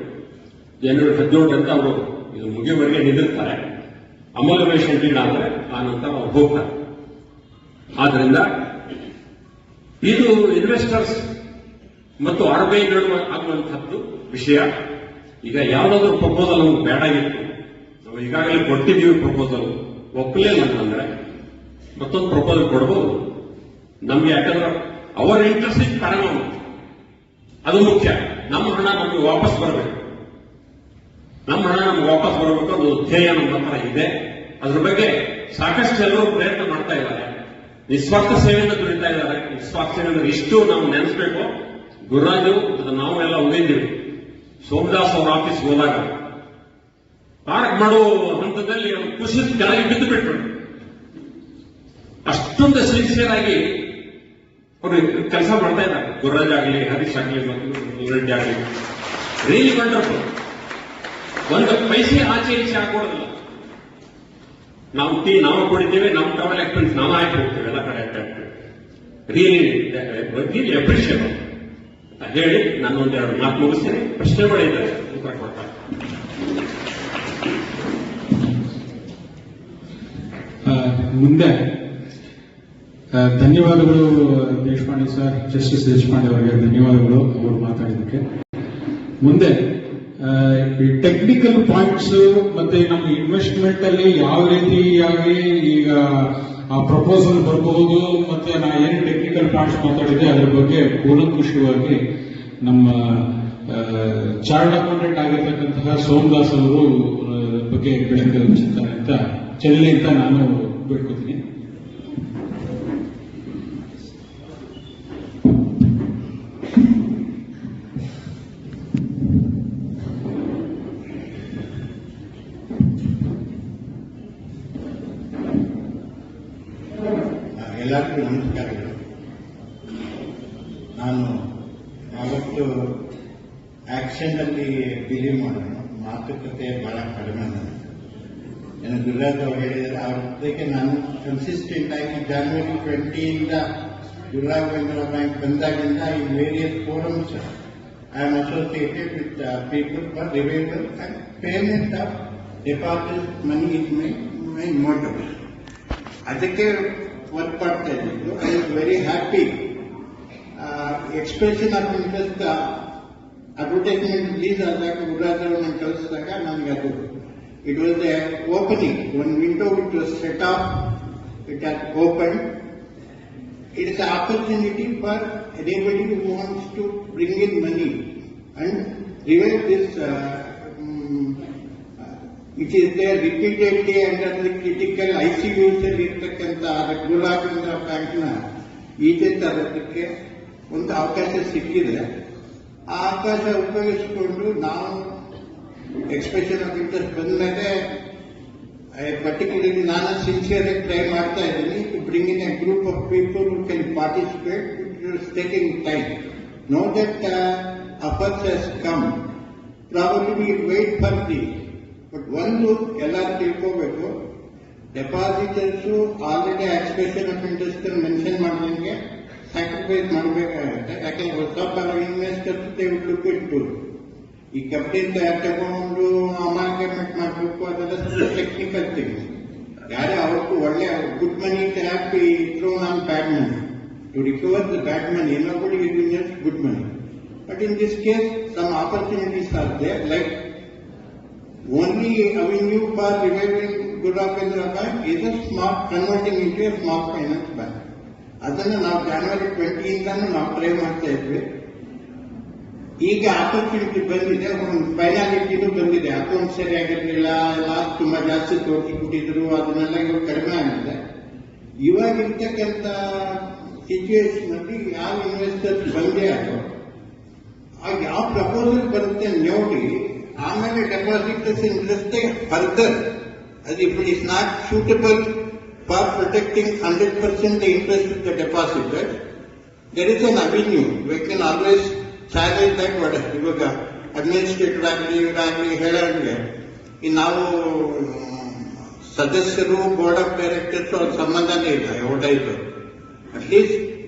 ಜನವರಿ 17ರಂತ ಅವರು ಇದು ಮುಗಿಯುವವರೆಗೆ ನಿಲ್ಲಿರ್ತಾರೆ. ಅಮಲ್ಗಮೇಷನ್ ಡೀಡ್ ಆದ್ರೆ ಆ ನಂತರ ಅವ್ರು ಹೋಗ್ತಾರೆ. ಆದ್ರಿಂದ ಇದು ಇನ್ವೆಸ್ಟರ್ಸ್ ಮತ್ತು RBI ನಡುವೆ ಆಗುವಂತಹದ್ದು ವಿಷಯ. ಈಗ ಯಾವುದಾದ್ರೂ ಪ್ರಪೋಸಲ್ ನಮ್ಗೆ ಬೇಡಾಗಿತ್ತು, ನಾವು ಈಗಾಗಲೇ ಕೊಟ್ಟಿದ್ದೀವಿ ಪ್ರಪೋಸಲ್, ಒಪ್ಪಲಿಲ್ಲ ಅಂತಂದ್ರೆ ಮತ್ತೊಂದು ಪ್ರಪೋಸಲ್ ಕೊಡಬಹುದು ನಮ್ಗೆ. ಯಾಕಂದ್ರೆ ಅವರ ಇಂಟ್ರೆಸ್ಟ್ ಕಾರಣ ಅದು ಮುಖ್ಯ. ನಮ್ಮ ಹಣ ನಮ್ಗೆ ವಾಪಸ್ ಬರಬೇಕು, ನಮ್ಮ ಹಣ ನಮ್ಗೆ ವಾಪಸ್ ಬರಬೇಕು. ಅದು ಧ್ಯೇಯ ನಮ್ಮ ಹತ್ರ ಇದೆ. ಅದ್ರ ಬಗ್ಗೆ ಸಾಕಷ್ಟು ಎಲ್ಲರೂ ಪ್ರಯತ್ನ ಮಾಡ್ತಾ ಇದ್ದಾರೆ. ನಿಸ್ವಾರ್ಥ ಸೇವೆಯಿಂದ ದುಡಿತಾ ಇದ್ದಾರೆ. ನಿಸ್ವಾರ್ಥ ಸೇವೆ ಇಷ್ಟು ನಾವು ನೆನೆಸ್ಬೇಕು. ಗುರುರಾಜು ನಾವು ಎಲ್ಲ ಹೋಗಿದ್ದೀವಿ. ಸೋಮದಾಸ್ ಅವ್ರ ಆಫೀಸ್ ಹೋದಾಗ ಪಾರ್ಕ್ ಮಾಡೋ ಹಂತದಲ್ಲಿ ಖುಷಿ ಕೆಳಗೆ ಬಿದ್ದು ಬಿಟ್ರು. ಅಷ್ಟೊಂದು ಸಿನ್ಸಿಯರ್ ಆಗಿ ಅವರು ಕೆಲಸ ಮಾಡ್ತಾ ಇದ್ದಾರೆ. ಗುರುರಾಜ್ ಆಗಲಿ, ಹರೀಶ್ ಆಗಲಿ, ಮತ್ತು ರೆಡ್ಡಿ ಆಗಲಿ, ರಿಯಲಿ ವಂಡರ್ಫುಲ್. ಒಂದು ಪೈಸೆ ಆಚೆ ಈಚೆ ಹಾಕೊಡೋದಿಲ್ಲ. ನಾವು ಟೀ ನಾವು ಕೊಡಿದ್ದೇವೆ, ನಮ್ಮ ಟ್ರಾವೆಲ್ ಎಕ್ಸ್ಪೆನ್ಸ್ ನಾವು ಹಾಕಿ ಹೋಗ್ತೇವೆ ಎಲ್ಲ ಕಡೆ. ರಿಯಲಿ ಅಪ್ರಿಷಿಯೇಬಲ್ ಅಂತ ಹೇಳಿ ನಾನು ಒಂದೆರಡು ಮಾತು ಮುಗಿಸ್ತೇನೆ. ಪ್ರಶ್ನೆಗಳಿದ್ದರೆ ಉತ್ತರ ಕೊಡ್ತಾರೆ. ಮುಂದೆ ಧನ್ಯವಾದಗಳು ದೇಶಪಾಂಡೆ ಸರ್, ಜಸ್ಟಿಸ್ ದೇಶಪಾಂಡೆ ಅವರಿಗೆ ಧನ್ಯವಾದಗಳು ಅವರು ಮಾತಾಡಿದ್ದಕ್ಕೆ. ಮುಂದೆ ಈ ಟೆಕ್ನಿಕಲ್ ಪಾಯಿಂಟ್ಸ್ ಮತ್ತೆ ನಮ್ಮ ಇನ್ವೆಸ್ಟ್ಮೆಂಟ್ ಅಲ್ಲಿ ಯಾವ ರೀತಿಯಾಗಿ ಈಗ ಆ ಪ್ರಪೋಸಲ್ ಬರಬಹುದು ಮತ್ತೆ ನಾ ಏನು ಟೆಕ್ನಿಕಲ್ ಪಾಯಿಂಟ್ಸ್ ಮಾತಾಡಿದೆ ಅದರ ಬಗ್ಗೆ ಕೂಲಂಕುಷವಾಗಿ ನಮ್ಮ ಚಾರ್ಟ್ ಅಕೌಂಟೆಂಟ್ ಆಗಿರ್ತಕ್ಕಂತಹ ಸೋಮದಾಸ್ ಅವರು ಬಗ್ಗೆ ಬೆಳಕು ಹಂಚುತ್ತಾರೆ ಅಂತ ಚೆಲ್ಲಿ ಅಂತ ನಾನು ಬೇಡ್ಕೋತೀನಿ. ಎಲ್ಲರಿಗೂ ನಮಸ್ಕಾರಗಳು. ನಾನು ಯಾವತ್ತು ಆಕ್ಷನ್ ಅಲ್ಲಿ ಬಿಲೀವ್ ಮಾಡೋಣ, ಮಾತುಕತೆ ಬಹಳ ಕಡಿಮೆ. ನಾನು ಗುರುರಾಜ್ ಅವರು ಹೇಳಿದರೆ ಅವ್ರ ಜೊತೆಗೆ ನಾನು ಕನ್ಸಿಸ್ಟೆಂಟ್ ಆಗಿ ಜನವರಿ 20 ಗುರುರಾಘವೇಂದ್ರ ಬ್ಯಾಂಕ್ ಬಂದಾಗಿಂದ ಈ various forums I am associated with people for revival and payment of deposit money is my motive. ಅದಕ್ಕೆ ವರ್ಕ್ ಮಾಡ್ತಾ ಇದ್ದಿದ್ದು. I am very happy. Expression of interest advertisement release ಆದಾಗ ಗುರುರಾಜ್ ಅವರನ್ನು ಕಳಿಸಿದಾಗ ನಮ್ಗೆ ಅದು it was the opening, one window which was set up, it has opened. It is an opportunity for anybody who wants to bring in money and revive this which is there repeatedly under the critical ICUs ಇರ್ತಕ್ಕಂಥ ಗುರುರಾಘವೇಂದ್ರ ಬ್ಯಾಂಕ್ನ ಈಚೆ ತರೋದಕ್ಕೆ ಒಂದು ಅವಕಾಶ ಸಿಕ್ಕಿದೆ. ಆ ಅವಕಾಶ ಉಪಯೋಗಿಸಿಕೊಂಡು ನಾವು ಎಕ್ಸ್ಪ್ರೆಷನ್ ಆಫ್ ಇಂಟ್ರೆಸ್ಟ್ ಬಂದ್ಮೇಲೆ ಪರ್ಟಿಕ್ಯುಲರ್ಲಿ ನಾನು ಸಿನ್ಸಿಯರ್ಲಿ ಟ್ರೈ ಮಾಡ್ತಾ ಇದ್ದೀನಿ to bring in a group of people who can participate. It is taking time. No that offers has come, probably we wait for the. But ಒಂದು ಎಲ್ಲರೂ ತಿಳ್ಕೋಬೇಕು, depositors already expression of interest mention ಮಾಡಿದಂಗೆ sacrifice ಮಾಡಬೇಕಾಗುತ್ತೆ. ಯಾಕಂದ್ರೆ ಹೊಸ investors they would look ಇಟ್ಟು ಈ company ತಗೊಂಡು ಅಮಾಲ್ಗಮೇಟ್ ಮಾಡಬೇಕು, ಅದೆಲ್ಲ ಟೆಕ್ನಿಕಲ್ ಥಿಂಗ್ಸ್. ಯಾರೇ ಅವ್ರಿಗೂ ಒಳ್ಳೆ good money can be thrown on bad money. To recover the bad money nobody will invest good money. But in this case, some opportunities are there, like only avenue for reviving Gururakendra Bank is a small, converting into a small finance bank. ಅದನ್ನು ನಾವು January 20 ನಾವು try ಮಾಡ್ತಾ ಇದ್ವಿ. ಈಗ opportunity ಬಂದಿದೆ, ಒಂದು ಫೈನಾಲಿಟಿನೂ ಬಂದಿದೆ. Account ಸರಿಯಾಗಿರಲಿಲ್ಲ, last ತುಂಬಾ ಜಾಸ್ತಿ ತೋರಿಸ್ಬಿಟ್ಟಿದ್ರು, ಅದನ್ನೆಲ್ಲ ಇವಾಗ ಕಡಿಮೆ ಆಗಿದೆ. ಇವಾಗ ಇರ್ತಕ್ಕಂಥ ಸಿಚುವೇಶನ್ ಅಲ್ಲಿ ಯಾವ ಇನ್ವೆಸ್ಟರ್ಸ್ ಬಂದೇ ಆಗೋ ಆಗ ಯಾವ ಪ್ರಪೋಸಲ್ ಬರುತ್ತೆ ನೋಡಿ, ಆಮೇಲೆ ಡೆಪಾಸಿಟರ್ಸ್ ಇಂಟ್ರೆಸ್ಟ್ ಫರ್ದರ್ ಅದು if it is not suitable for protecting 100% the interest of the depositor, there is an avenue. We can always challenge that. ಇವಾಗ ಅಡ್ಮಿನಿಸ್ಟ್ರೇಟರ್ ಆಗಲಿ ಹೇಳಂಗೆ ನಾವು ಸದಸ್ಯರು ಬೋರ್ಡ್ ಆಫ್ ಡೈರೆಕ್ಟರ್ಸ್ ಅವ್ರ ಸಂಬಂಧನೇ ಇಲ್ಲ. ಓಡಾಯ್ತು at least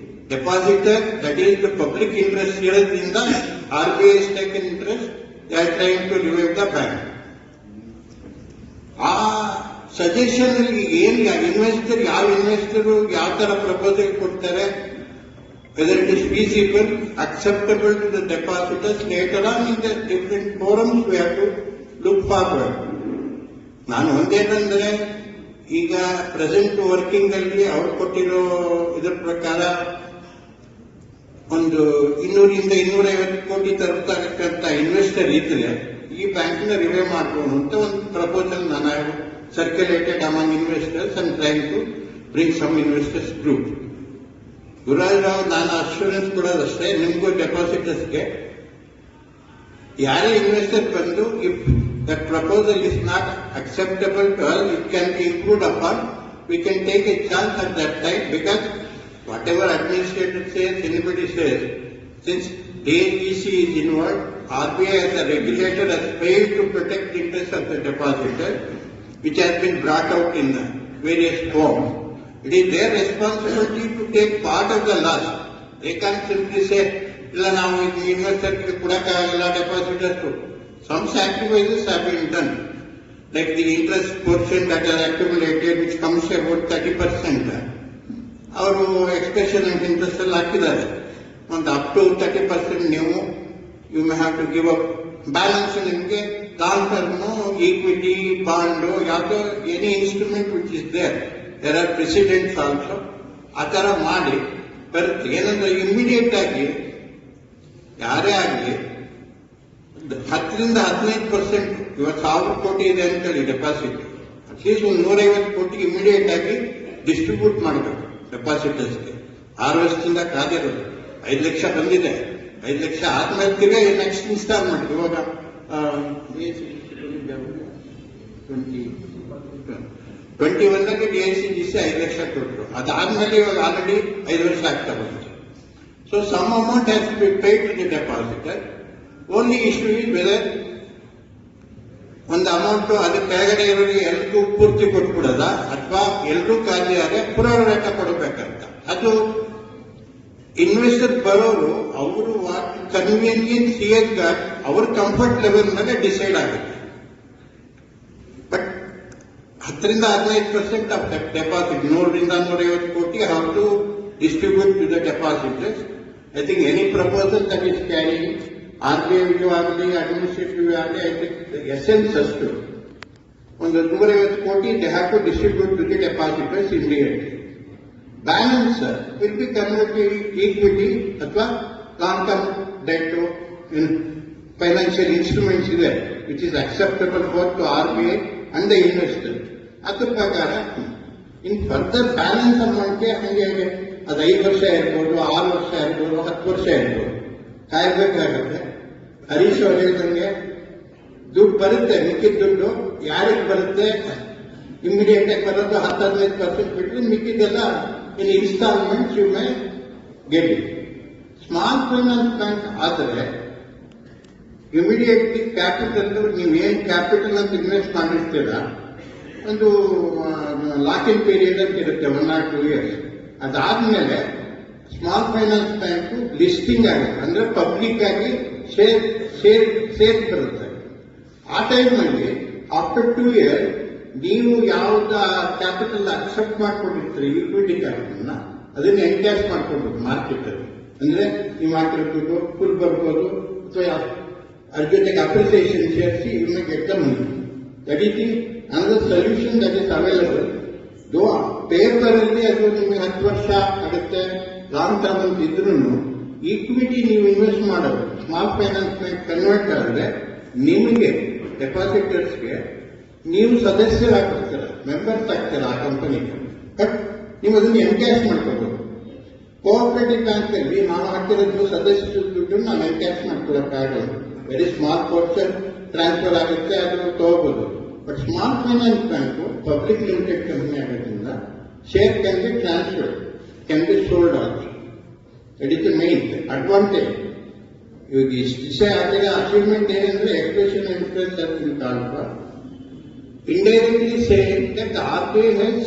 depositor, that is the public interest ಇರೋದ್ರಿಂದ RBI is taken interest, they are trying to revive the bank. ಆ ಸಜೆಷನ್ ಅಲ್ಲಿ ಏನ್ ಇನ್ವೆಸ್ಟರ್, ಯಾವ ಇನ್ವೆಸ್ಟರ್ ಯಾವ ತರ ಪ್ರಪೋಸಲ್ ಕೊಡ್ತಾರೆ, whether it is feasible, acceptable to the depositors, later on in the different forums we have to look forward. ನಾನು ಒಂದೇನಂದ್ರೆ, ಈಗ present working ಅಲ್ಲಿ ಅವ್ರು ಕೊಟ್ಟಿರೋ ಇದರ ಪ್ರಕಾರ ಒಂದು 200-250 ಕೋಟಿ ತರತಕ್ಕಂಥ ಇನ್ವೆಸ್ಟರ್ ಇದ್ರೆ ಈ ಬ್ಯಾಂಕಿನ ರಿವೈವ್ ಮಾಡಬಹುದು ಅಂತ ಒಂದು ಪ್ರಪೋಸಲ್ ನಾನು circulated among investors and trying to bring some investors group. Gururaj Rao ನಾನು ಅಶ್ಯೂರೆನ್ಸ್ ಕೊಡೋದಷ್ಟೇ, ನಿಮಗೂ ಡೆಪಾಸಿಟರ್ಸ್ಗೆ ಯಾರೇ ಇನ್ವೆಸ್ಟರ್ ಬಂದು if that proposal is not acceptable to us, it can be improved upon, we can take a chance at that time. Because whatever administrator says, anybody says, since DAEC is involved, RBI as a regulator has failed to protect the interests of the depositor, which has been brought out in various forms. It is their responsibility to take part of the loss. They can't simply say, "Illa now investor ke kudakagala depositors." Some sacrifices have been done, like the interest portion that has accumulated, which comes to about 30%. ಅವರು expression of interest ಅಲ್ಲಿ ಹಾಕಿದ್ದಾರೆ. ಒಂದು up to 30% ನೀವು you may have to give up. Balance ನಿಮಗೆ long term equity, bond, ಯಾವುದೋ any instrument which is there are presidents also. ಆ ತರ ಮಾಡಿ ಬರುತ್ತೆ. ಏನಂದ್ರೆ ಇಮಿಡಿಯೇಟ್ ಆಗಿ ಯಾರೇ ಆಗಲಿ 10-15%, ಇವತ್ತು 1000 ಕೋಟಿ ಇದೆ ಅಂತೇಳಿ ಡೆಪಾಸಿಟ್, ಅಟ್ಲೀಸ್ಟ್ ಒಂದು 150 ಕೋಟಿ ಇಮಿಡಿಯೇಟ್ ಆಗಿ ಡಿಸ್ಟ್ರಿಬ್ಯೂಟ್ ಮಾಡಬೇಕು ಡೆಪಾಸಿಟರ್ಸ್ಗೆ. 6 ವರ್ಷದಿಂದ ಕಾದಿರೋದು 5 ಲಕ್ಷ ಬಂದಿದೆ. 5 ಲಕ್ಷ ಆದ್ಮೇಲೆ ತಿರ್ಗಾ ನೆಕ್ಸ್ಟ್ ಇನ್ಸ್ಟಾಲ್ಮೆಂಟ್. ಇವಾಗ 21 DICGC 5 ಲಕ್ಷ ಕೊಟ್ಟರು. ಅದಾದ್ಮೇಲೆ ಇವಾಗ ಆಲ್ರೆಡಿ 5 ವರ್ಷ ಆಗ್ತಾ ಬಂತು. So some amount has to be paid to the depositor. Only issue is whether ಒಂದು ಅಮೌಂಟ್ ಅದ್ರ ಕೆಳಗಡೆ ಇರೋರಿಗೆ ಎಲ್ರಿಗೂ ಪೂರ್ತಿ ಕೊಟ್ಬಿಡೋದ ಅಥವಾ ಎಲ್ರೂ ಖಾಲಿ ಆದ್ರೆ ಪುರಾವೇಟ ಕೊಡಬೇಕಂತ. ಅದು ಇನ್ವೆಸ್ಟರ್ ಬರೋರು ಅವರು ವಾಟ್ ಕನ್ವೀನಿಯನ್ಸ್ ಸಿಎಸ್ ಗಾಟ್ ಅವ್ರ ಕಂಫರ್ಟ್ ಲೆವೆಲ್ ಮೇಲೆ ಡಿಸೈಡ್ ಆಗುತ್ತೆ. But 10-15% of the deposit 100-150 crore how to distribute to the depositors. I think any proposal that is carrying RBI ಆಗಲಿ ಅಡ್ಮಿನಿಸ್ಟ್ರೇಟಿವ್ ಆಗಲಿ ಐ ಥಿಂಕ್ ಎಸೆನ್ಸ್ ಅಷ್ಟು ಒಂದು 150 crore they have to distribute to the depositors immediately. Balance will be converted equity ಅಥವಾ long term debt financial instruments ಇದೆ which is acceptable both to RBI and the investor. ಅದ್ರ ಪ್ರಕಾರ in further balance ಅಮೌಂಟ್ಗೆ ಹಂಗೆ ಅದು 5 ವರ್ಷ ಇರ್ಬೋದು, 6 ವರ್ಷ ಇರ್ಬೋದು, 10 ವರ್ಷ ಇರ್ಬೋದು, ಕಾಯಬೇಕಾಗುತ್ತೆ. ಹರೀಶ್ ಅವ್ರು ಹೇಳಿದಂಗೆ ದುಡ್ಡು ಬರುತ್ತೆ, ಮಿಕ್ಕಿದ ದುಡ್ಡು ಯಾರಿಗೆ ಬರುತ್ತೆ ಇಮಿಡಿಯೇಟ್ ಆಗಿ ಬರೋದು 10-15% ಬಿಟ್ಟರೆ ಮಿಕ್ಕಿದೆಲ್ಲ in installments you may get it. Small finance bank ಆದರೆ ಇಮಿಡಿಯೇಟ್ಲಿ ಕ್ಯಾಪಿಟಲ್ ನೀವೇನ್ ಕ್ಯಾಪಿಟಲ್ ಅಂತ ಇನ್ವೆಸ್ಟ್ ಮಾಡಿರ್ತೀರಾ ಒಂದು ಲಾಕ್ ಇನ್ ಪೀರಿಯಡ್ ಅಂತ ಇರುತ್ತೆ 1 or 2 years. ಅದಾದ್ಮೇಲೆ ಸ್ಮಾಲ್ ಫೈನಾನ್ಸ್ ಬ್ಯಾಂಕ್ ಲಿಸ್ಟಿಂಗ್ ಆಗುತ್ತೆ, ಅಂದ್ರೆ ಪಬ್ಲಿಕ್ ಆಗಿ ಶೇರ್ ಬರುತ್ತೆ. ಆ ಟೈಮ್ನಲ್ಲಿ ಆಫ್ಟರ್ 2 years ನೀವು ಯಾವ್ದ ಕ್ಯಾಪಿಟಲ್ ಅಕ್ಸೆಪ್ಟ್ ಮಾಡ್ಕೊಂಡಿರ್ತೀರಿ ಈಕ್ವಿಟಿ ಕ್ಯಾಪಿಟಲ್ ಅದನ್ನ ಎನ್ಕ್ಯಾಶ್ ಮಾಡ್ಕೊಳ್ಬೇಕು ಮಾರ್ಕೆಟ್ ಅಲ್ಲಿ. ಅಂದ್ರೆ ನೀವು ಹಾಕಿರೋ ದುಡ್ಡು ಫುಲ್ ಬರ್ಬೋದು ಅಥವಾ ಅದ್ರ ಜೊತೆಗೆ ಅಪ್ರಿಸಿಯೇಷನ್ ಸೇರಿಸಿ ಇವ್ನ get the money. That is the another solution that is available. ದೋ ಪೇಪರ್ ಅಲ್ಲಿ ಅದು ನಿಮಗೆ 10 ವರ್ಷ ಆಗುತ್ತೆ ಲಾಂಗ್ ಟರ್ಮ್ ಅಂತ ಇದ್ರೂ ಈಕ್ವಿಟಿ ನೀವು ಇನ್ವೆಸ್ಟ್ ಮಾಡೋದು ಸ್ಮಾಲ್ ಫೈನಾನ್ಸ್ ಬ್ಯಾಂಕ್ ಕನ್ವರ್ಟ್ ಆದರೆ ನಿಮಗೆ ಡೆಪಾಸಿಟರ್ಸ್ಗೆ ನೀವು ಸದಸ್ಯರಾಗ್ತೀರ, ಮೆಂಬರ್ಸ್ ಆಗ್ತೀರ ಆ ಕಂಪನಿಗೆ. ಬಟ್ ನೀವು ಅದನ್ನು ಎನ್ಕ್ಯಾಶ್ ಮಾಡ್ಕೋಬಹುದು. ಕೋಆಪರೇಟಿವ್ ಬ್ಯಾಂಕ್ ಅಲ್ಲಿ ನಾವು ಹಾಕಿರೋದು ಸದಸ್ಯ ದುಡ್ಡು ನಾವು ಎನ್ಕ್ಯಾಶ್ ಮಾಡ್ಕೊಳ್ಳೋಕ್ಕಾಗಲ್ಲ. ವೆರಿ ಸ್ಮಾಲ್ ಪೋರ್ಷನ್ ಟ್ರಾನ್ಸ್ಫರ್ ಆಗುತ್ತೆ, ಅದನ್ನು ತಗೋಬಹುದು. But small finance bank public limited company ಆಗೋದ್ರಿಂದ share can be transferred, can be sold also. That is the main advantage. ಇವಾಗ ಇಷ್ಟೇ ಆದರೆ ಅಚೀವ್ಮೆಂಟ್ ಏನಂದ್ರೆ ಎಕ್ಸ್ಪ್ರೆಷನ್ ಇಂಟ್ರೆಸ್ಟ್ ಅಂತ ಕಾಣುವ indirectly saying that the RBI has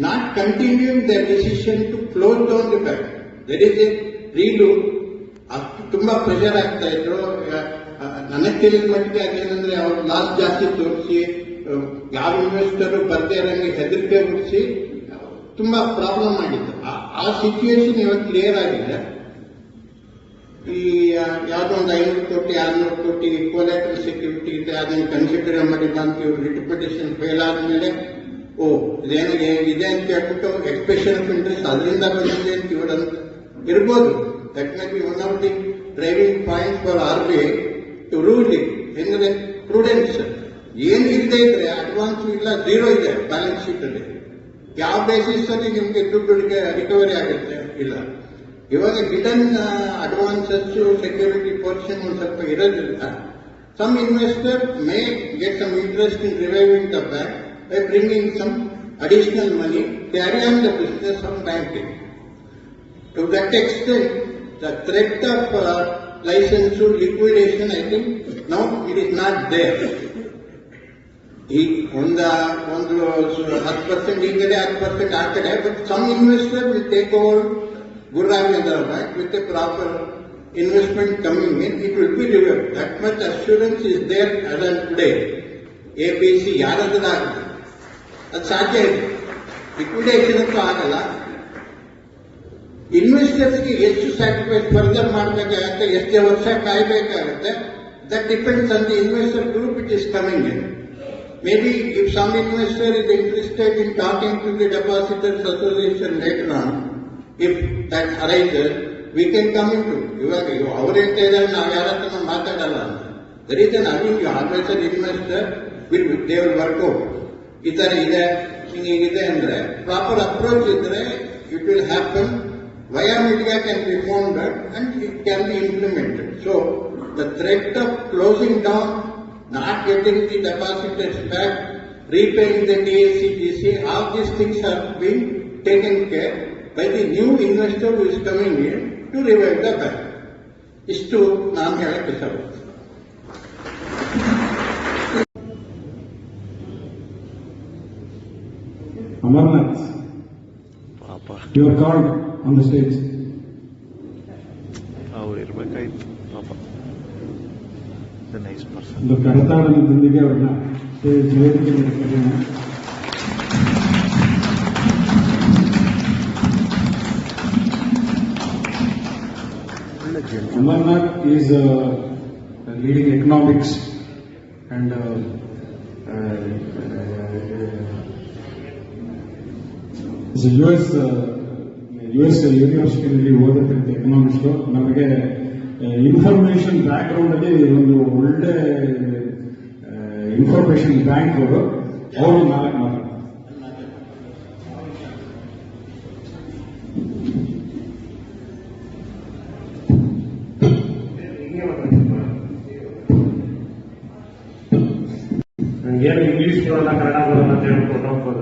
not continued their decision to close down the bank. There is a relook. ತುಂಬಾ pressure ಆಗ್ತಾ ಇದ್ರು. ನನಗೆ ತಿಳಿದ ಮಟ್ಟಿಗೆ ಅದೇನಂದ್ರೆ ಅವ್ರು ಲಾಸ್ ಜಾಸ್ತಿ ತೋರಿಸಿ ಯಾವ ಇನ್ವೆಸ್ಟರ್ ಬರ್ದೇ ಇರಂಗೆ ಹೆದರಿಕೆ ಹುಟ್ಟಿಸಿ ತುಂಬಾ ಪ್ರಾಬ್ಲಮ್ ಆಗಿತ್ತು. ಆ ಸಿಚುಯೇಷನ್ ಇವತ್ತು ಕ್ಲಿಯರ್ ಆಗಿದೆ. ಈ ಯಾವ್ದೋ ಒಂದು 500 ಕೋಟಿ 600 ಕೋಟಿ ಕೊಲಾಟರಲ್ ಸೆಕ್ಯೂರಿಟಿ ಇದೆ, ಅದನ್ನು ಕನ್ಸಿಡರ್ ಮಾಡಿಲ್ಲ ಅಂತ ಇವ್ರು ರಿಟ್ ಫೇಲ್ ಆದ್ಮೇಲೆ ಇದೇನು ಇದೆ ಅಂತ ಹೇಳ್ಬಿಟ್ಟು ಎಕ್ಸ್ಪ್ರೆಷನ್ ಆಫ್ ಇಂಟ್ರೆಸ್ಟ್ ಅದರಿಂದ ಬಂದಿದೆ ಅಂತ ಇವ್ರು ಇರ್ಬೋದು. That may be one of the driving point for RBI to rule it. ಹೆಂದ್ರೆ ಪ್ರೂಡೆನ್ಸ್ ಏನು ಇಲ್ಲದೆ ಇದ್ರೆ ಅಡ್ವಾನ್ಸ್ ಇಲ್ಲ, ಝೀರೋ ಇದೆ ಬ್ಯಾಲೆನ್ಸ್ ಶೀಟ್ ಅಲ್ಲಿ. ಯಾವ ಬೇಸಿಸ್ ಅಲ್ಲಿ ನಿಮ್ಗೆ ದುಡ್ಡುಗಳಿಗೆ ರಿಕವರಿ ಆಗುತ್ತೆ ಇಲ್ಲ. ಇವಾಗ ಹಿಡನ್ ಅಡ್ವಾನ್ಸಸ್ ಸೆಕ್ಯೂರಿಟಿ ಪೋರ್ಷನ್ ಒಂದು ಸ್ವಲ್ಪ ಇರೋದ್ರಿಂದ some investor may get some interest in reviving the bank by bringing some additional money, carry on the business of banking. To that extent the threat of license liquidation I think now it is not there. ಈಗ ಒಂದು 10% ಈ ಕಡೆ 10% ಆ ಕಡೆ. But some investor will take over Gurravendra Bank with a proper investment coming in, it will be reversed. That much assurance is there as of today. ABC ಯಾರಾದ್ರೂ ಆಗುತ್ತೆ, ಅದು ಸಾಧ್ಯ ಇದೆ. ಲಿಕ್ವಿಡೇಷನ್ ಅಂತೂ ಆಗಲ್ಲ. ಇನ್ವೆಸ್ಟರ್ಸ್ಗೆ ಎಷ್ಟು ಸ್ಯಾಕ್ರಿಫೈಸ್ ಫರ್ದರ್ ಮಾಡಬೇಕಾಗುತ್ತೆ, ಎಷ್ಟು ವರ್ಷ ಕಾಯಬೇಕಾಗುತ್ತೆ, that depends on the investor group it is coming in. Maybe if some investor is interested in talking to the depositors association later on, if that arises, we can come into. ಇವಾಗ ಅವ್ರು ಹೇಳ್ತಾ ಇದ್ದಾರೆ ನಾವು ಯಾರ ಹತ್ರ ಮಾತಾಡಲ್ಲ ಅಂತ. The reason I think you always an investor they will work out. ಈ ತರ ಇದೆ ಹಿಂಗಿದೆ ಅಂದ್ರೆ ಪ್ರಾಪರ್ ಅಪ್ರೋಚ್ ಇದ್ರೆ it will happen. Via media can be founded and it can be implemented. So the threat of closing down, not getting the depositors back repaying the TACTC, all these things are being taken care by the new investor who is coming in to revive the bank. ಇಷ್ಟು ನಾನು ಹೇಳಕ್ಕೆ ಇಷ್ಟಪಡ್ತೀನಿ. Amarnath, you are called on the stage. ಅವ್ರು ಇರ್ಬೇಕಾಯ್ತು ಪಾಪ nice person. ಒಂದು ಕರತಾಡನದೊಂದಿಗೆ ಅವ್ರನ್ನ stage ವೇದಿಕೆ ನಡೆಸಿದ್ದೇನೆ. Amarnath is leading economics and is a US ಯೂನಿವರ್ಸಿಟಿಯಲ್ಲಿ ಓದತಕ್ಕಂಥ ಎಕನಾಮಿಸ್ಟ್. ನಮಗೆ ಇನ್ಫಾರ್ಮೇಶನ್ ಬ್ಯಾಕ್ ಗ್ರೌಂಡ್ ಅಲ್ಲಿ ಒಂದು ಒಳ್ಳೆ ಇನ್ಫಾರ್ಮೇಶನ್ ಬ್ಯಾಂಕ್ ಅವರು ನಾಲ್ಕು ಮಾತಾಡ್ತಾರೆ. ಏನು ಇಂಗ್ಲಿಷ್ ಬರೋಲ್ಲ, ಕನ್ನಡ ಬರೋಲ್ಲ ಅಂತ ಹೇಳ್ಕೊಂಡು ಹೋಗ್ಬೋದು.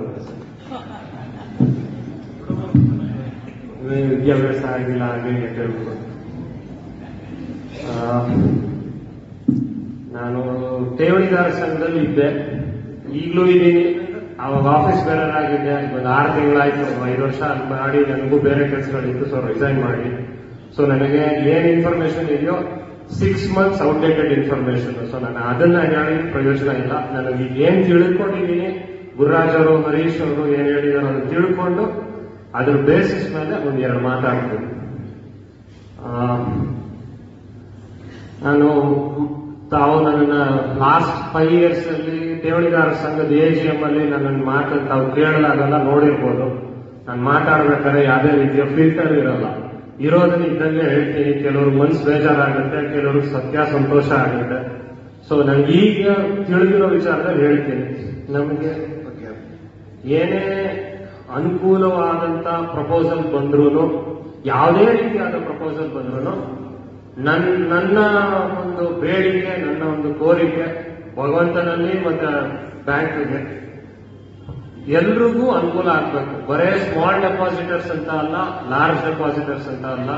ವಿದ್ಯಾಭ್ಯಾಸ ಆಗಿಲ್ಲ ಹಾಗೆ ಅಂತ ಹೇಳ್ಬೋದು. ನಾನು ಠೇವಣಿದಾರ ಸಂಘದಲ್ಲಿ ಇದ್ದೆ, ಈಗಲೂ ಇದ್ದೀನಿ. ಅವಾಗ ಆಫೀಸ್ ಬೇರರ್ ಆಗಿದ್ದೆ. ಒಂದು 6 ತಿಂಗಳಾಯ್ತು, 5 ವರ್ಷ ಮಾಡಿ ನನಗೂ ಬೇರೆ ಕೆಲಸಗಳಿತ್ತು, ಸೊ ರಿಸೈನ್ ಮಾಡಿ. ಸೊ ನನಗೆ ಏನ್ ಇನ್ಫಾರ್ಮೇಶನ್ ಇದೆಯೋ 6 ಮಂತ್ಸ್ ಔಟ್ಡೇಟೆಡ್ ಇನ್ಫಾರ್ಮೇಶನ್. ಸೊ ನಾನು ಅದನ್ನ ಹೇಳಿ ಪ್ರಯೋಜನ ಇಲ್ಲ. ನನಗೆ ಏನ್ ತಿಳ್ಕೊಂಡಿದ್ದೀನಿ, ಗುರುರಾಜ್ ಅವರು, ಹರೀಶ್ ಅವರು ಏನ್ ಹೇಳಿದಾರೋ ಅದನ್ನು ತಿಳ್ಕೊಂಡು ಅದ್ರ ಬೇಸಿಸ್ ಮೇಲೆ ಒಂದೆರಡು ಮಾತಾಡ್ತೀನಿ. ತಾವು ನನ್ನ ಲಾಸ್ಟ್ 5 years ಅಲ್ಲಿ ಠೇವಣಿದಾರ ಸಂಘದ AGM ಅಲ್ಲಿ ನನ್ನ ಮಾತನ್ನು ತಾವು ಕೇಳಲಾಗಲ್ಲ, ನೋಡಿರ್ಬೋದು. ನಾನು ಮಾತಾಡ್ಬೇಕಾದ್ರೆ ಯಾವುದೇ ರೀತಿಯ ಫಿಲ್ಟರ್ ಇರಲ್ಲ, ಇರೋದನ್ನ ಇದ್ದಂಗೆ ಹೇಳ್ತೀನಿ. ಕೆಲವರು ಮನ್ಸು ಬೇಜಾರಾಗುತ್ತೆ, ಕೆಲವರು ಸತ್ಯ ಸಂತೋಷ ಆಗುತ್ತೆ. ಸೊ ನನಗೆ ಈಗ ತಿಳಿದಿರೋ ವಿಚಾರದಲ್ಲಿ ಹೇಳ್ತೀನಿ. ನಮಗೆ ಏನೇ ಅನುಕೂಲವಾದಂತ ಪ್ರಪೋಸಲ್ ಬಂದ್ರು, ಯಾವುದೇ ರೀತಿಯಾದ ಪ್ರಪೋಸಲ್ ಬಂದ್ರು, ನನ್ನ ಒಂದು ಬೇಡಿಕೆ, ನನ್ನ ಒಂದು ಕೋರಿಕೆ ಭಗವಂತನಲ್ಲಿ ಮತ್ತೆ ಬ್ಯಾಂಕ್ಗೆ ಎಲ್ರಿಗೂ ಅನುಕೂಲ ಆಗ್ಬೇಕು. ಬರೇ ಸ್ಮಾಲ್ ಡೆಪಾಸಿಟರ್ಸ್ ಅಂತ ಅಲ್ಲ, ಲಾರ್ಜ್ ಡೆಪಾಸಿಟರ್ಸ್ ಅಂತ ಅಲ್ಲ,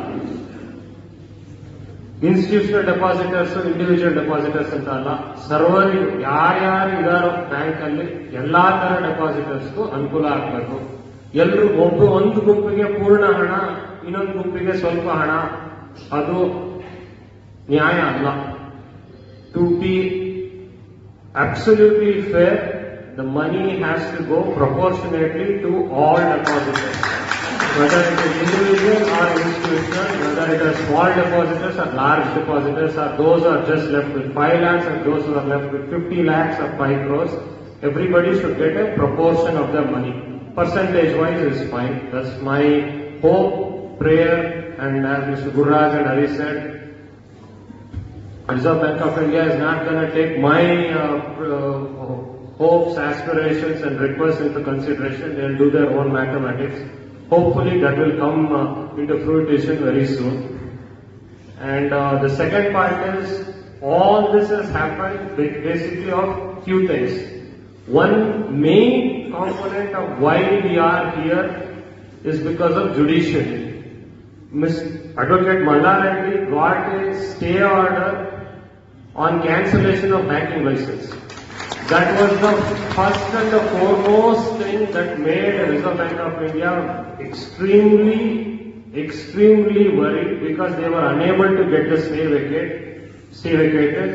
ಇನ್ಸ್ಟಿಟ್ಯೂಷನಲ್ ಡೆಪಾಸಿಟರ್ಸ್, ಇಂಡಿವಿಜುವಲ್ ಡೆಪಾಸಿಟರ್ಸ್ ಅಂತ ಅಲ್ಲ, ಸರ್ವರಿಗೂ ಯಾರ್ಯಾರು ಇದಾರೋ ಬ್ಯಾಂಕ್ ಅಲ್ಲಿ ಎಲ್ಲಾ ತರ ಡೆಪಾಸಿಟರ್ಸ್ಗೂ ಅನುಕೂಲ ಆಗ್ಬೇಕು. ಎಲ್ರು ಒಂದು ಗುಂಪಿಗೆ ಪೂರ್ಣ ಹಣ, ಇನ್ನೊಂದು ಗುಂಪಿಗೆ ಸ್ವಲ್ಪ ಹಣ, ಅದು ನ್ಯಾಯ ಅಲ್ಲ. To be absolutely fair, the money has to go proportionately to all depositors, whether it is individual or institutional, whether it is small depositors or large depositors, or those who are just left with 5 lakhs or those who are left with 50 lakhs or 5 crores. Everybody should get a proportion of their money. Percentage wise is fine. That's my hope, prayer, and as Mr. Gurraj and Hari said, Reserve Bank of India is not going to take my hopes, aspirations and requests into consideration. They will do their own mathematics. Hopefully that will come into fruition very soon. And the second part is, all this has happened basically of few things. One main component of why we are here is because of judiciary. Advocate Mallareddy got a stay order on cancellation of banking license. That was the first and the foremost thing that made Reserve Bank of India extremely worried, because they were unable to get the stay vacated,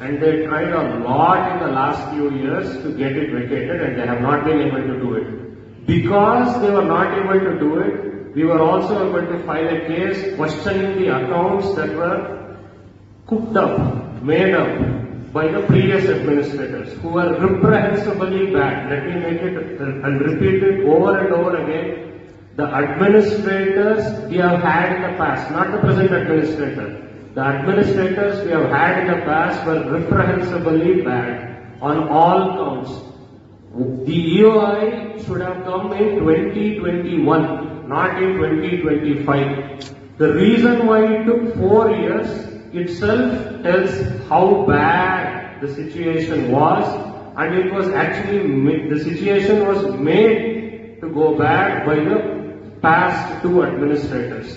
and they tried a lot in the last few years to get it vacated, and they have not been able to do it. Because they were not able to do it, we were also able to file a case questioning the accounts that were cooked up, made up by the previous administrators, who were reprehensibly bad. Let me make it and repeat it over and over again. The administrators we have had in the past, not the present administrator, the administrators we have had in the past were reprehensibly bad on all counts. The EOI should have come in 2021, not in 2025. The reason why it took 4 years itself tells how bad the situation was, and it was actually the situation was made to go back by the past two administrators.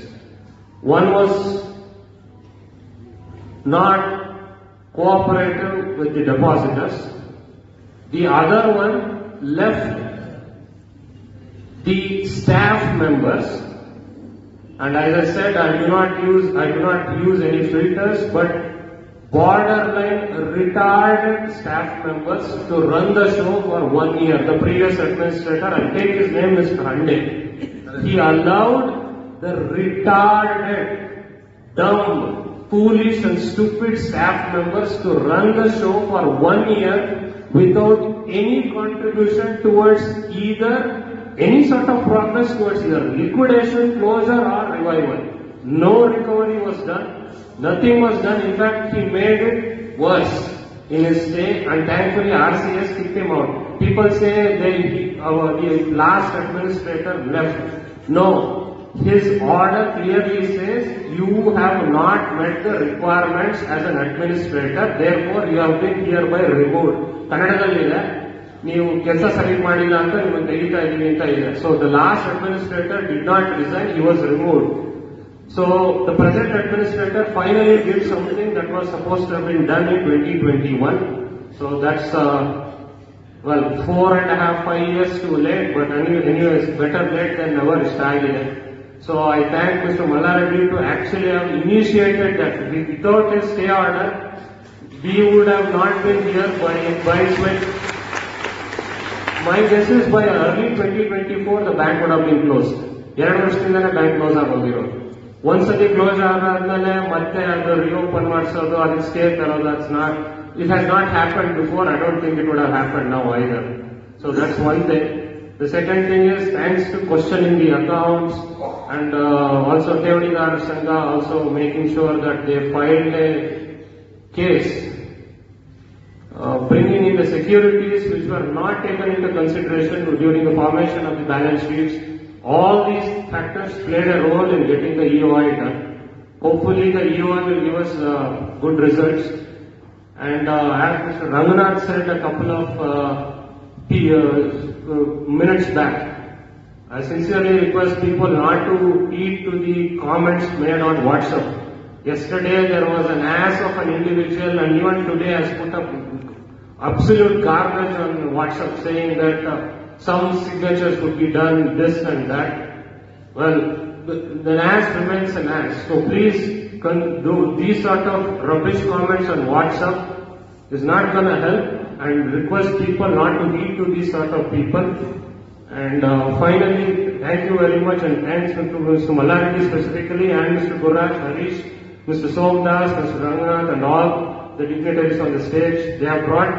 One was not cooperative with the depositors. The other one left the staff members, and as I said, I do not use any filters, but borderline retarded staff members to run the show for 1 year. The previous administrator, I'll take his name, Mr. Hande. He allowed the retarded, dumb, foolish and stupid staff members to run the show for 1 year without any contribution towards either any sort of progress towards either liquidation, closure or revival. No recovery was done. Nothing was done. In fact, he made it worse in his stay, and thankfully RCS kicked him out. People say the last administrator left. No. His order clearly says you have not met the requirements as an administrator, therefore you have been hereby removed. ಕನ್ನಡದಲ್ಲಿದೆ, ನೀವು ಕೆಲಸ ಸರಿ ಮಾಡಿಲ್ಲ ಅಂತ ನಿಮ್ಮನ್ನು ತೆಗಿತಾ ಇದೀವಿ ಅಂತ ಇದೆ. So the last administrator did not resign, he was removed. So the present administrator finally did something that was supposed to have been done in 2021. So that's 4.5-5 years too late, but anyways, better late than never ಇಷ್ಟ ಆಗಿದೆ. So I thank Mr. Mallareddy to actually have initiated that. Without his stay order, we would have not been here by my guess is by early 2024 the bank would have been closed. 2 ವರ್ಷದಿಂದನೇ bank close ಆಗೋಗಿರೋದು. ಒಂದ್ಸತಿ close ಆದ್ಮೇಲೆ ಮತ್ತೆ ಅದು reopen ಮಾಡಿಸೋದು, ಅದಕ್ಕೆ stay ತರೋದು, it has not happened before. I don't think it would have happened now either. So that's one thing. The second thing is, thanks to questioning the accounts and also Teodidar Sangha also making sure that they filed a case bringing in the securities which were not taken into consideration during the formation of the balance sheets. All these factors played a role in getting the EOI done. Hopefully the EOI will give us good results. And as Mr. Ranganath said a couple of minutes back, I sincerely request people not to heed to the comments made on WhatsApp. Yesterday there was an ass of an individual, and even today has put up absolute garbage on WhatsApp saying that some signatures would be done, this and that. Well, the ass remains an ass. So please do these sort of rubbish comments on WhatsApp is not going to help, and request people not to heed to these sort of people. And finally, thank you very much, and thanks to Mr. Mallareddy specifically, and Mr. Gurraj, Harish, Mr. Somdas, Mr. Ranganath, and all the dignitaries on the stage. They have brought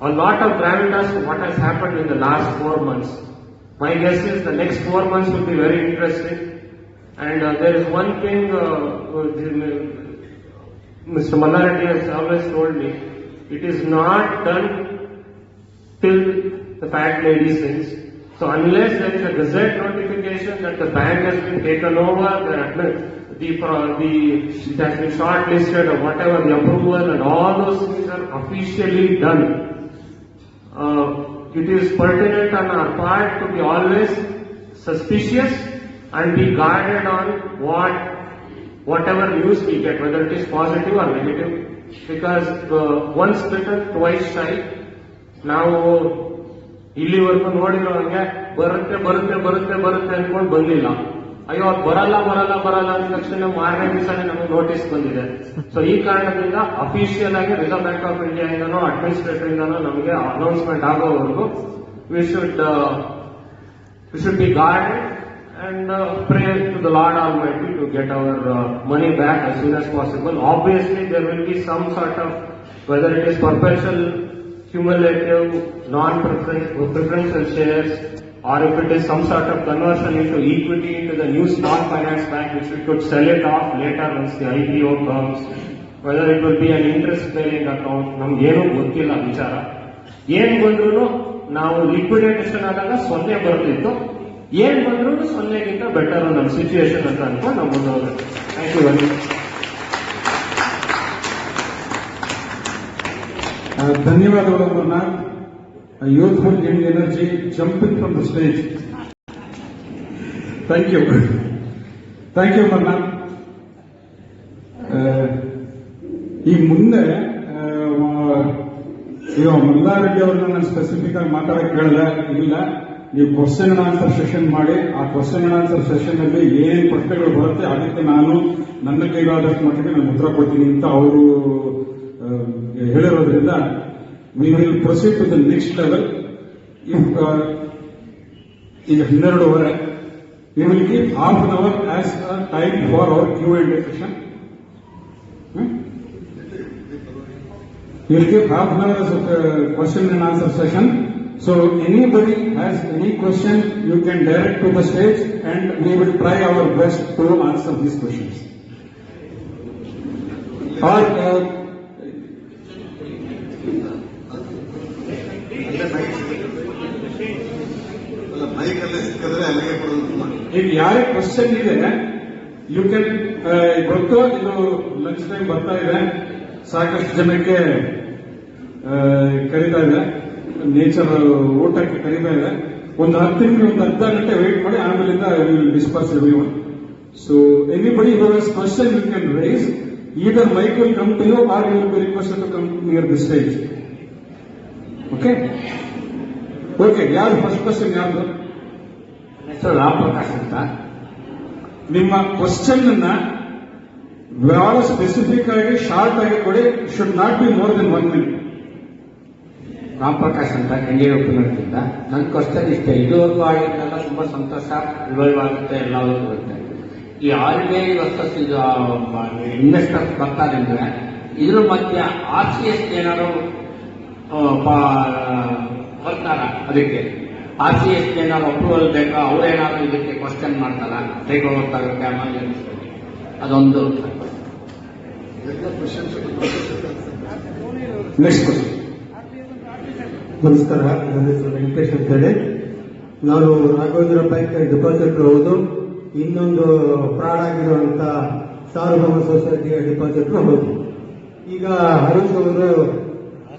a lot of gravitas to what has happened in the last 4 months. My guess is the next 4 months will be very interesting. And there is one thing Mr. Mallareddy has always told me, it is not done till the fat lady sings. So unless there is a gazette notification that the bank has been taken over, it has been shortlisted or whatever, the approval and all those things are officially done. It is pertinent on our part to be always suspicious and be guarded on whatever news we get, whether it is positive or negative. Because once bitten, twice shy. ನಾವು ಇಲ್ಲಿವರೆಗೂ ನೋಡಿರೋ ಹಂಗೆ ಬರುತ್ತೆ ಅನ್ಕೊಂಡು ಬಂದಿಲ್ಲ. ಅಯ್ಯೋ ಅದು ಬರಲ್ಲ ಅಂದ ತಕ್ಷಣ ಮಾರನೇ ದಿವಸನೇ ನಮಗೆ ನೋಟಿಸ್ ಬಂದಿದೆ. ಸೊ ಈ ಕಾರಣದಿಂದ ಅಫಿಷಿಯಲ್ ಆಗಿ ರಿಸರ್ವ್ ಬ್ಯಾಂಕ್ ಆಫ್ ಇಂಡಿಯಾ ಇಂದನೋ ಅಡ್ಮಿನಿಸ್ಟ್ರೇಟರ್ ಇಂದನೋ ನಮಗೆ ಅನೌನ್ಸ್ಮೆಂಟ್ ಆಗೋವರೆಗೂ we should be guarded and pray to the Lord Almighty to get our money back as soon as possible. Obviously, there will be some sort of, whether it is perpetual, cumulative, non-preferential shares, or if it is some sort of conversion into equity into the new small finance bank, which we could sell it off later once the IPO comes, whether it will be an interest-bearing account, ನಮ್ಗೇನು ಗೊತ್ತಿಲ್ಲ ವಿಚಾರ. ಏನ್ ಬಂದ್ರು ನಾವು liquidation ಆದಾಗ 0 ಬರ್ತಿತ್ತು, ಏನ್ ಬಂದ್ರು 0ಗಿಂತ ಬೆಟರ್ ನಮ್ಮ ಸಿಚುಯೇಷನ್ ಅಂತ ಅನ್ಕೊಂಡು ನಾವು ಮುಂದೆ ಹೋಗುತ್ತೆ. Thank you very much. ಧನ್ಯವಾದಗಳು Amarnath. Youthful young energy jumping from the stage. Thank you Amarnath. ಈ ಮುಂದೆ ಈಗ ಮಲ್ಲಾರೆಡ್ಡಿ ಅವ್ರನ್ನ ನಾನು ಸ್ಪೆಸಿಫಿಕ್ ಆಗಿ ಮಾತಾಡಕ್ಕೆ ಕೇಳಿದೆ. ಇಲ್ಲ, ನೀವು ಕ್ವಶನ್ ಅಂಡ್ ಆನ್ಸರ್ ಸೆಷನ್ ಮಾಡಿ. ಆ ಕ್ವಶನ್ ಅಂಡ್ ಆನ್ಸರ್ ಸೆಷನ್ ಅಲ್ಲಿ ಏನೇನು ಪ್ರಶ್ನೆಗಳು ಬರುತ್ತೆ ಅದಕ್ಕೆ ನಾನು ನನ್ನ ಕೈಲಾದಷ್ಟು ಮಟ್ಟಿಗೆ ನಾನು ಉತ್ತರ ಕೊಡ್ತೀನಿ ಅಂತ ಅವರು ಹೇಳಿರೋದ್ರಿಂದ we will proceed to the next level. ಈಗ 12:15 we will give half an hour as time for our Q&A session. We will give half an hour as a question and answer session. So anybody has any question, you can direct to the stage and we will try our best to answer these questions. Or if ಯಾರೇ question ಇದೆ you can ಗೊತ್ತು. ಇದು lunch time ಬರ್ತಾ ಇದೆ, ಸಾಕಷ್ಟು ಜನಕ್ಕೆ ಕರೀತಾ ಇದೆ, ನೇಚರ್ ಊಟಕ್ಕೆ ಕರೀತಾ ಇದೆ. ಒಂದು 10 ನಿಮಿಷ, ಒಂದು ಅರ್ಧ ಗಂಟೆ ವೇಟ್ ಮಾಡಿ, ಆಮೇಲಿಂದ disperse everyone. So anybody who has question you can raise. Either mic will come to you or you will be requested to come near the stage. Okay, ಯಾರು ಫಸ್ಟ್ ಕ್ವಶನ್? ಯಾರು? ಹೆಸರು ರಾಮಪ್ರಕಾಶ್ ಅಂತ. ನಿಮ್ಮ ಕ್ವಶನ್ ಅನ್ನ ಬಹಳ specific ಆಗಿ short ಆಗಿ ಕೊಡಿ. Should not be more than 1 minute. ರಾಮಪ್ರಕಾಶ್ ಅಂತ ಕೆಂಗೇರಿ ಉಪನಗರದಿಂದ. ನನ್ನ ಕ್ವಶನ್ ಇಷ್ಟೇ, ಇದುವರೆಗೂ ಆಗಿದ್ದೆಲ್ಲ ತುಂಬಾ ಸಂತೋಷ, ರಿವೈವ್ ಆಗುತ್ತೆ, ಎಲ್ಲವೂ ಬರುತ್ತೆ. ಈ RBI ವರ್ಸಸ್ ಇದು ಇನ್ವೆಸ್ಟರ್ಸ್ ಬರ್ತಾರೆ ಅಂದ್ರೆ ಇದ್ರ ಮಧ್ಯೆ RCS ಏನಾದ್ರು ಬರ್ತಾರ? ಅದಕ್ಕೆ RCS ಏನಾದ್ರು ಅಪ್ರೂವಲ್ ಬೇಕಾ? ಅವ್ರೇನಾದ್ರು ಇದಕ್ಕೆ ಕ್ವಶನ್ ಮಾಡ್ತಾರ? ಟೇಕ್ ಓವರ್ ಆಗುತ್ತೆ ಆಮೇಲೆ ಅದೊಂದು. Next question. ನಮಸ್ಕಾರ, ನನ್ನ ಹೆಸರು ವೆಂಕಟೇಶ್ ಅಂತ ಹೇಳಿ. ನಾನು ರಾಘವೇಂದ್ರ ಬ್ಯಾಂಕ್ ಡಿಪಾಸಿಟರ್ ಹೌದು. ಇನ್ನೊಂದು ಫ್ರಾಡ್ ಆಗಿರುವಂತ ಸಾರ್ವಭೌಮ ಸೊಸೈಟಿಯ ಡಿಪಾಸಿಟರ್ ಹೌದು. ಈಗ ಹರೀಶ್ ಅವರು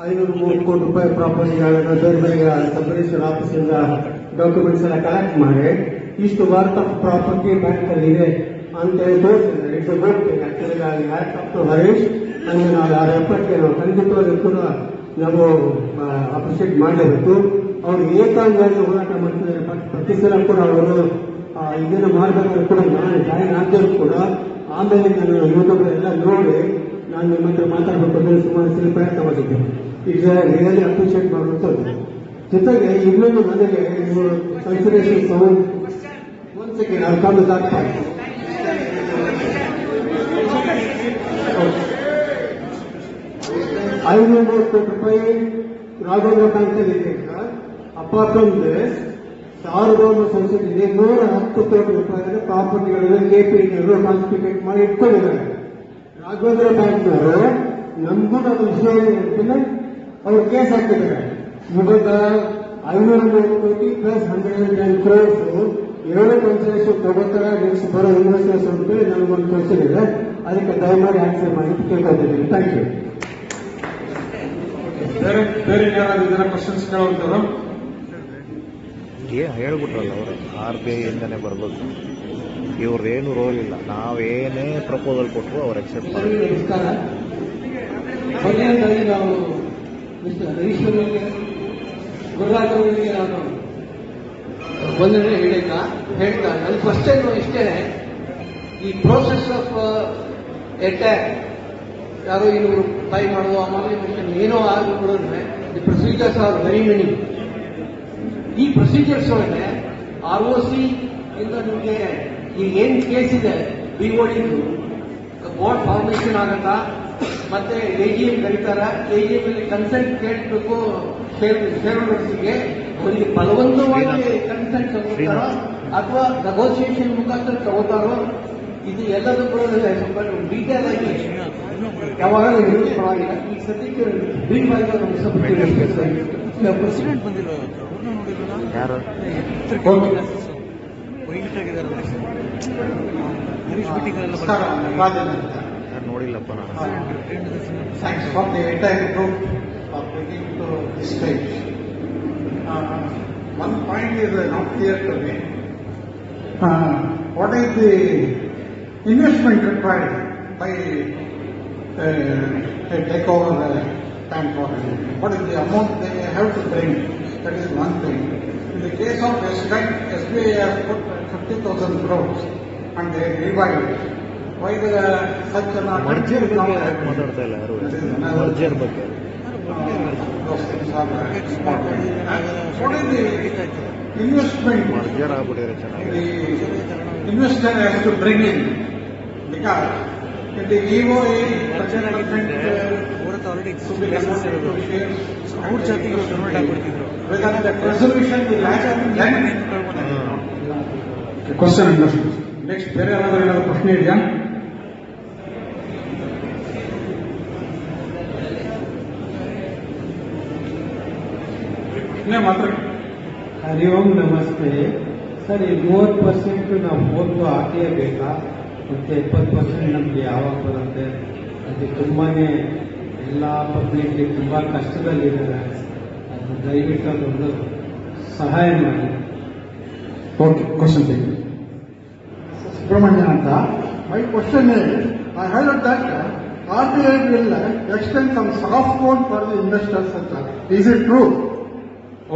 503 ಕೋಟಿ ರೂಪಾಯಿ ಪ್ರಾಪರ್ಟಿಗಳನ್ನು ಬೇರೆ ಬೇರೆ ಸಬ್ ರಿಜಿಸ್ಟರ್ ಆಫೀಸಿಂದ ಡಾಕ್ಯುಮೆಂಟ್ಸ್ ಎಲ್ಲ ಕಲೆಕ್ಟ್ ಮಾಡಿ ಇಷ್ಟು ವರ್ತ್ ಆಫ್ ಪ್ರಾಪರ್ಟಿ ಬ್ಯಾಂಕ್ ಅಲ್ಲಿ ಇದೆ ಅಂತ ಹೇಳಿ ತೋರಿಸಿದ್ದಾರೆ. It's good thing actually. Hats off to Harish. ಅಂದ್ರೆ ನಾವು ಆ ಎಫರ್ಟ್ಗೆ ನಾವು ಖಂಡಿತವಾಗೂ ನಾವು ಅಪ್ರಿಷಿಯೇಟ್ ಮಾಡಲೇಬೇಕು. ಅವರು ಏಕಾಂಗಾಗಿ ಹೋರಾಟ ಮಾಡ್ತಿದ್ದಾರೆ. ಪ್ರತಿ ಸಲ ಕೂಡ ಅವರು ಇದನ್ನು ಮಾಡಬೇಕಾದ್ರೆ ಕೂಡ ನಾನು ಜಾಯಿನ್ ಆಗಿದ್ರು ಕೂಡ ಆಮೇಲೆ ನಾನು ಯೂಟ್ಯೂಬ್ ಎಲ್ಲ ನೋಡಿ ನಾನು ನಿಮ್ಮ ಹತ್ರ ಮಾತಾಡಬೇಕು ಅಂದ್ರೆ ಸುಮಾರು ಸಲ ಪ್ರಯತ್ನ ಮಾಡಿದ್ದೆ. ಈಗ ರಿಯಲಿ ಅಪ್ರಿಷಿಯೇಟ್ ಮಾಡುವಂಥದ್ದು. ಜೊತೆಗೆ ಇನ್ನೊಂದು ನನಗೆ ಇವರು ಕನ್ಸಿಡರೇಷನ್ ಸೌಂಡ್ ಒಂದ್ ಸೆಕೆಂಡ್ ಅದು ಕಮ್ಮಿ ಆಗ್ತಾ ಇದೆ. 500 ಕೋಟಿ ರೂಪಾಯಿ ರಾಘವೇಂದ್ರ ಬ್ಯಾಂಕ್ ಅಲ್ಲಿ ಇದೆ. ಅಪಾರ್ಟ್ ಫ್ರಮ್ ದಿಸ್ ಸಾರ್ವಭೌಮ ಸಂಸ್ಥೆ ಇದೆ 110 ಕೋಟಿ ರೂಪಾಯಿ ಪ್ರಾಪರ್ಟಿಗಳನ್ನು ಕೆಪಿನವರು ಕಾನ್ಸ್ಟಿಟ್ಯೂಟ್ ಮಾಡಿ ಇಟ್ಕೊಂಡಿದ್ದಾರೆ. ರಾಘವೇಂದ್ರ ಬ್ಯಾಂಕ್ನವರು ನಮಗೂ ನಮ್ಮ ವಿಷಯ ಇರ್ತಿಲ್ಲ, ಅವರು ಕೇಸ್ ಹಾಕಿದ್ದಾರೆ. ಇವಾಗ 530 ಕೋಟಿ ಪ್ಲಸ್ 110 crores 2 ಕನ್ಸೆಷನ್ ತಗೋತಾರೆ. ನೆಕ್ಸ್ಟ್ ಬರೋ ಇನ್ವೆಸ್ಟರ್ಸ್ ಅಂತ ನನಗೊಂದು ಕ್ವಶನ್ ಇದೆ, ಅದಕ್ಕೆ ದಯಮಾಡಿ ಆನ್ಸರ್ ಮಾಡಿ ಕೇಳ್ಕೊತಿದ್ದೀನಿ. Thank you. ಬೇರೆ ಯಾರಾದ್ರೂ ಇದರ ಕ್ವಶನ್ಸ್ ಕೇಳುವಂತವ್ರು? ಹೇಳ್ಬಿಟ್ರಲ್ಲ ಅವರು RBI ಇಂದಾನೆ ಬರ್ಬೇಕು. ಇವ್ರದೇನು ರೋಲ್ ಇಲ್ಲ. ನಾವೇನೇ ಪ್ರಪೋಸಲ್ ಕೊಟ್ಟರು ಅವ್ರು ಅಕ್ಸೆಪ್ಟ್ ಮಾಡ್ತಾರೆ. ನಮಸ್ಕಾರ. ಕೊನೆಯದಾಗಿ ನಾವು ಮಿಸ್ಟರ್ ಹರೀಶ್ ಅವರಿಗೆ, ಗುರುರಾಜ್ ಅವರಿಗೆ ನಾನು ಒಂದನೇ ಹೇಳ್ತಾ ನನ್ನ ಕ್ವಶನ್ ಇಷ್ಟೇ. ಈ ಪ್ರೋಸೆಸ್ ಆಫ್ ಅಟ್ಯಾಕ್ ಯಾರೋ 200 ರೂಪಾಯಿ ಮಾಡುವ ಅಮಾಲ್ಗಮೇಷನ್ ಏನೋ ಆಗಿಬಿಡೋದ್ರೆ the procedures are very many. ಈ ಪ್ರೊಸೀಜರ್ಸ್ ಒಳಗೆ ROC ಇಂದ ನಿಮಗೆ ಈಗ ಏನ್ ಕೇಸ್ ಇದೆ BOD ಬೋರ್ಡ್ ಫಾರ್ಮೇಷನ್ ಆಗತ್ತಾ, ಮತ್ತೆ AGM ಕರೀತಾರ, AGM ಅಲ್ಲಿ ಕನ್ಸೆಂಟ್ ಕೇಳಬೇಕು ಶೇರ್ ಹೋಲ್ಡರ್ಸ್ಗೆ. ಅವರಿಗೆ ಬಲವಂತವಾಗಿ ಕನ್ಸೆಂಟ್ ತಗೋತಾರೋ ಅಥವಾ ನೆಗೋಸಿಯೇಷನ್ ಮುಖಾಂತರ ತಗೋತಾರೋ, ಇದು ಎಲ್ಲದೂ ಕೂಡ ಸ್ವಲ್ಪ ಡೀಟೇಲ್ ಆಗಿ ಯಾವಾಗ ಹೇಳೋದು ಪರವಾಗಿಲ್ಲ. ಈ ಸದ್ಯಕ್ಕೆ ಬ್ರೀಫ್ ಆಗಿ ಪ್ರೆಸಿಡೆಂಟ್ ಬಂದಿರೋ ಯಾರು ನೋಡಿಲ್ಲಪ್ಪ ನಾನು. Thanks for the entire group of getting to this stage. One point is not clear to me. What is the investment required by a takeover bank or what is the amount they have to bring? That is one thing. In the case of Yes Bank, SBI has put 50,000 crores and they revived it. Why such an merger ಬಗ್ಗೆ ಯಾಕೆ ಮಾತಾಡ್ತಾ ಇಲ್ಲ ಯಾರು? Merger ಬಗ್ಗೆ those things are important. What is the investment merger ಆಗ್ಬಿಟ್ಟಿದ್ರೆ ಚೆನ್ನಾಗಿ. the investor has to bring in? Because if the EOA whether the resolution will happen then question understood. Next ಬೇರೆ ಏನಾದರೂ ಪ್ರಶ್ನೆ ಇದೆಯಾ? ಮಾತ್ರ ಹರಿ ಓಂ ನಮಸ್ತೆ ಸರ್. ಈ 30% ನಾವು ಓದು ಹಾಕಲೇಬೇಕಾ? ಮತ್ತೆ 20% ನಮ್ಗೆ ಯಾವಾಗ ಬರುತ್ತೆ? ಅದು ತುಂಬಾನೇ ಎಲ್ಲ ಪಬ್ಲಿಕ್ ತುಂಬಾ ಕಷ್ಟದಲ್ಲಿದ್ದಾರೆ. ಅದು ದಯವಿಟ್ಟು ಅದೊಂದು ಸಹಾಯ ಮಾಡಿ. ಓಕೆ, ಕ್ವಶನ್ ತೆಗೆದು. Subramanian ಅಂತ. My question is, I heard that RBI will extend some soft loan for the investors. Is it true?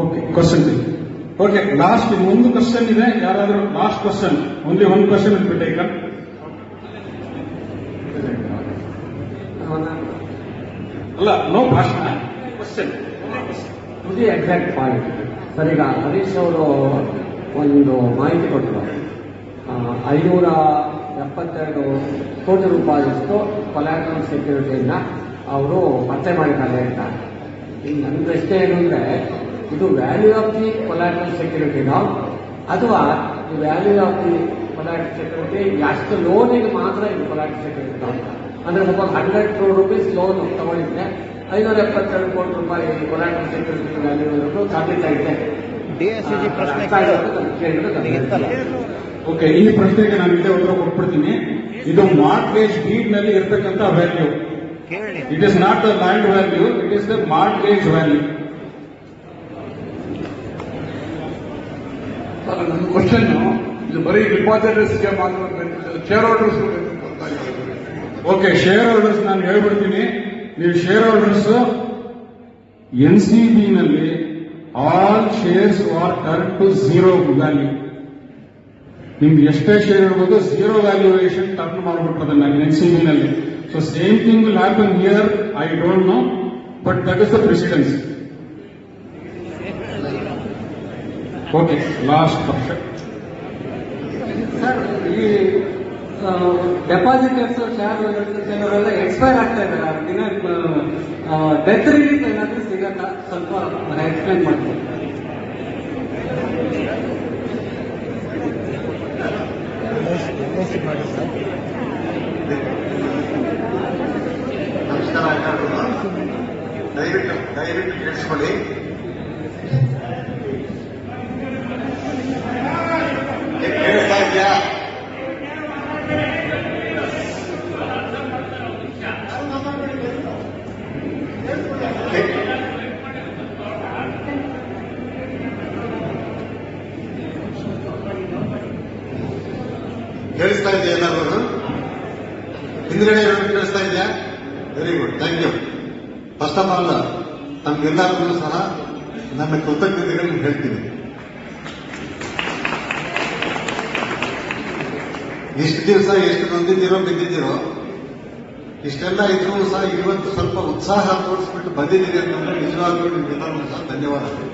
Okay, question ತೆಗೆದು. ಓಕೆ, ಲಾಸ್ಟ್ ಒಂದು ಕ್ವಶನ್ ಇದೆ. ಯಾರಾದರೂ last question, only one question will be taken. ಅಲ್ಲ, no ಭಾಷಣ, question. ಇದು exact point sir. ಈಗ ಹರೀಶ್ ಅವರು ಒಂದು ಮಾಹಿತಿ ಕೊಟ್ಟರು. 572 ಕೋಟಿ ರೂಪಾಯಿಯಷ್ಟು ಕೊಲ್ಯಾಟರಲ್ ಸೆಕ್ಯೂರಿಟಿಯಿಂದ ಅವರು ಪತ್ತೆ ಮಾಡಿದ್ದಾರೆ ಅಂತ. ಈಗ ನನ್ನ ಪ್ರಶ್ನೆ ಏನು ಅಂದರೆ, ಇದು ವ್ಯಾಲ್ಯೂ ಆಫ್ ದಿ ಕೊಲ್ಯಾಟರಲ್ ಸೆಕ್ಯೂರಿಟಿನೋ ಅಥವಾ value of the collateral security ಎಷ್ಟು ಲೋನಿಗೆ ಮಾತ್ರ ಇದು ಕೊಲ್ಯಾಟರಲ್ ಸೆಕ್ಯೂರಿಟಿ ಅಂತ? ಅಂದರೆ ಸಪೋಸ್ 100 crore rupees ಲೋನ್ ತಗೊಂಡಿದ್ರೆ 572 ಕೋಟಿ ರೂಪಾಯಿ ಕೊಲ್ಯಾಟರಲ್ ಸೆಕ್ಯೂರಿಟಿ ವ್ಯಾಲ್ಯೂ ಇರೋದು ಸಾಧ್ಯತೆ ಇದೆ. DSCG ಪ್ರಶ್ನೆ ಕೇಳಿತ್ತಲ್ಲ. ಓಕೆ, ಈ ಪ್ರಶ್ನೆಗೆ ನಾನು ಇಲ್ಲೇ ಉತ್ತರ ಕೊಟ್ಬಿಡ್ತೀನಿ. ಇದು ಮಾರ್ಟ್ಗೇಜ್ ಡೀಡ್ ನಲ್ಲಿ ಇರತಕ್ಕಂತ ವ್ಯಾಲ್ಯೂ. ಕೇಳಿ. It is not the land value, it is the mortgage value. ನನ್ನ ಕ್ವಶನ್, ಇದು ಬರೀ ಡಿಪಾಸಿಟರ್ಸ್ಗೆ ಮಾತ್ರ, shareholders. Okay, shareholders ನಾನು ಹೇಳ್ಬಿಡ್ತೀನಿ. ನೀವು ಶೇರ್ ಹೋಲ್ಡರ್ಸ್ NCB ನಲ್ಲಿ all shares are turn to 0 value. ನಿಮ್ಗೆ ಎಷ್ಟೇ ಶೇರ್ ಇರ್ಬೋದು, 0 ವ್ಯಾಲ್ಯೂಯೇಷನ್ ಟರ್ನ್ ಮಾಡ್ಬಿಟ್ರೆ ನಾನು NCB ನಲ್ಲಿ. So same thing will happen here. I don't know, but that is the precedence. Okay, last question. Sir, ಈ depositors, share ಕೆಲವರೆಲ್ಲ expire ಆಗ್ತಾ ಇದ್ದಾರೆ. ಡೆತ್ ರಿಲೀಫ್ ಏನಾದರೂ ಸಿಗತ್ತಾ? ಸ್ವಲ್ಪ ಎಕ್ಸ್ಪ್ಲೈನ್ ಮಾಡ್ತೀನಿ. ನಮಸ್ಕಾರ ಎಲ್ಲರಿಗೂ. ದಯವಿಟ್ಟು ಕೇಳಿಸ್ಕೊಳ್ಳಿ. ಕೇಳಿಸ್ತಾ ಇದೆಯಾ? ಕೇಳಿಸ್ತಾ ಇದೆಯಾ ಎಲ್ಲರೂ? ಹಿಂದ್ಗಡೆ ಕೇಳಿಸ್ತಾ ಇದೆಯಾ? Very good, thank you. First of all ನಮ್ಗೆಲ್ಲರಿಗೂ ಸಹ ನನ್ನ ಕೃತಜ್ಞತೆಗಳನ್ನು ಹೇಳ್ತೀನಿ. ಇಷ್ಟು ದಿವಸ ಎಷ್ಟು ನೊಂದಿದ್ದೀರೋ ಬಿದ್ದಿದ್ದೀರೋ, ಇಷ್ಟೆಲ್ಲ ಇದ್ರೂ ಸಹ ಇವತ್ತು ಸ್ವಲ್ಪ ಉತ್ಸಾಹ ತೋರಿಸ್ಬಿಟ್ಟು ಬಂದಿದ್ದೀರಿ ಅಂತಂದ್ರೆ ನಿಜವಾಗ್ಲೂ ನಿಮ್ಗೆಲ್ಲರಿಗೂ ಸಹ ಧನ್ಯವಾದಗಳು.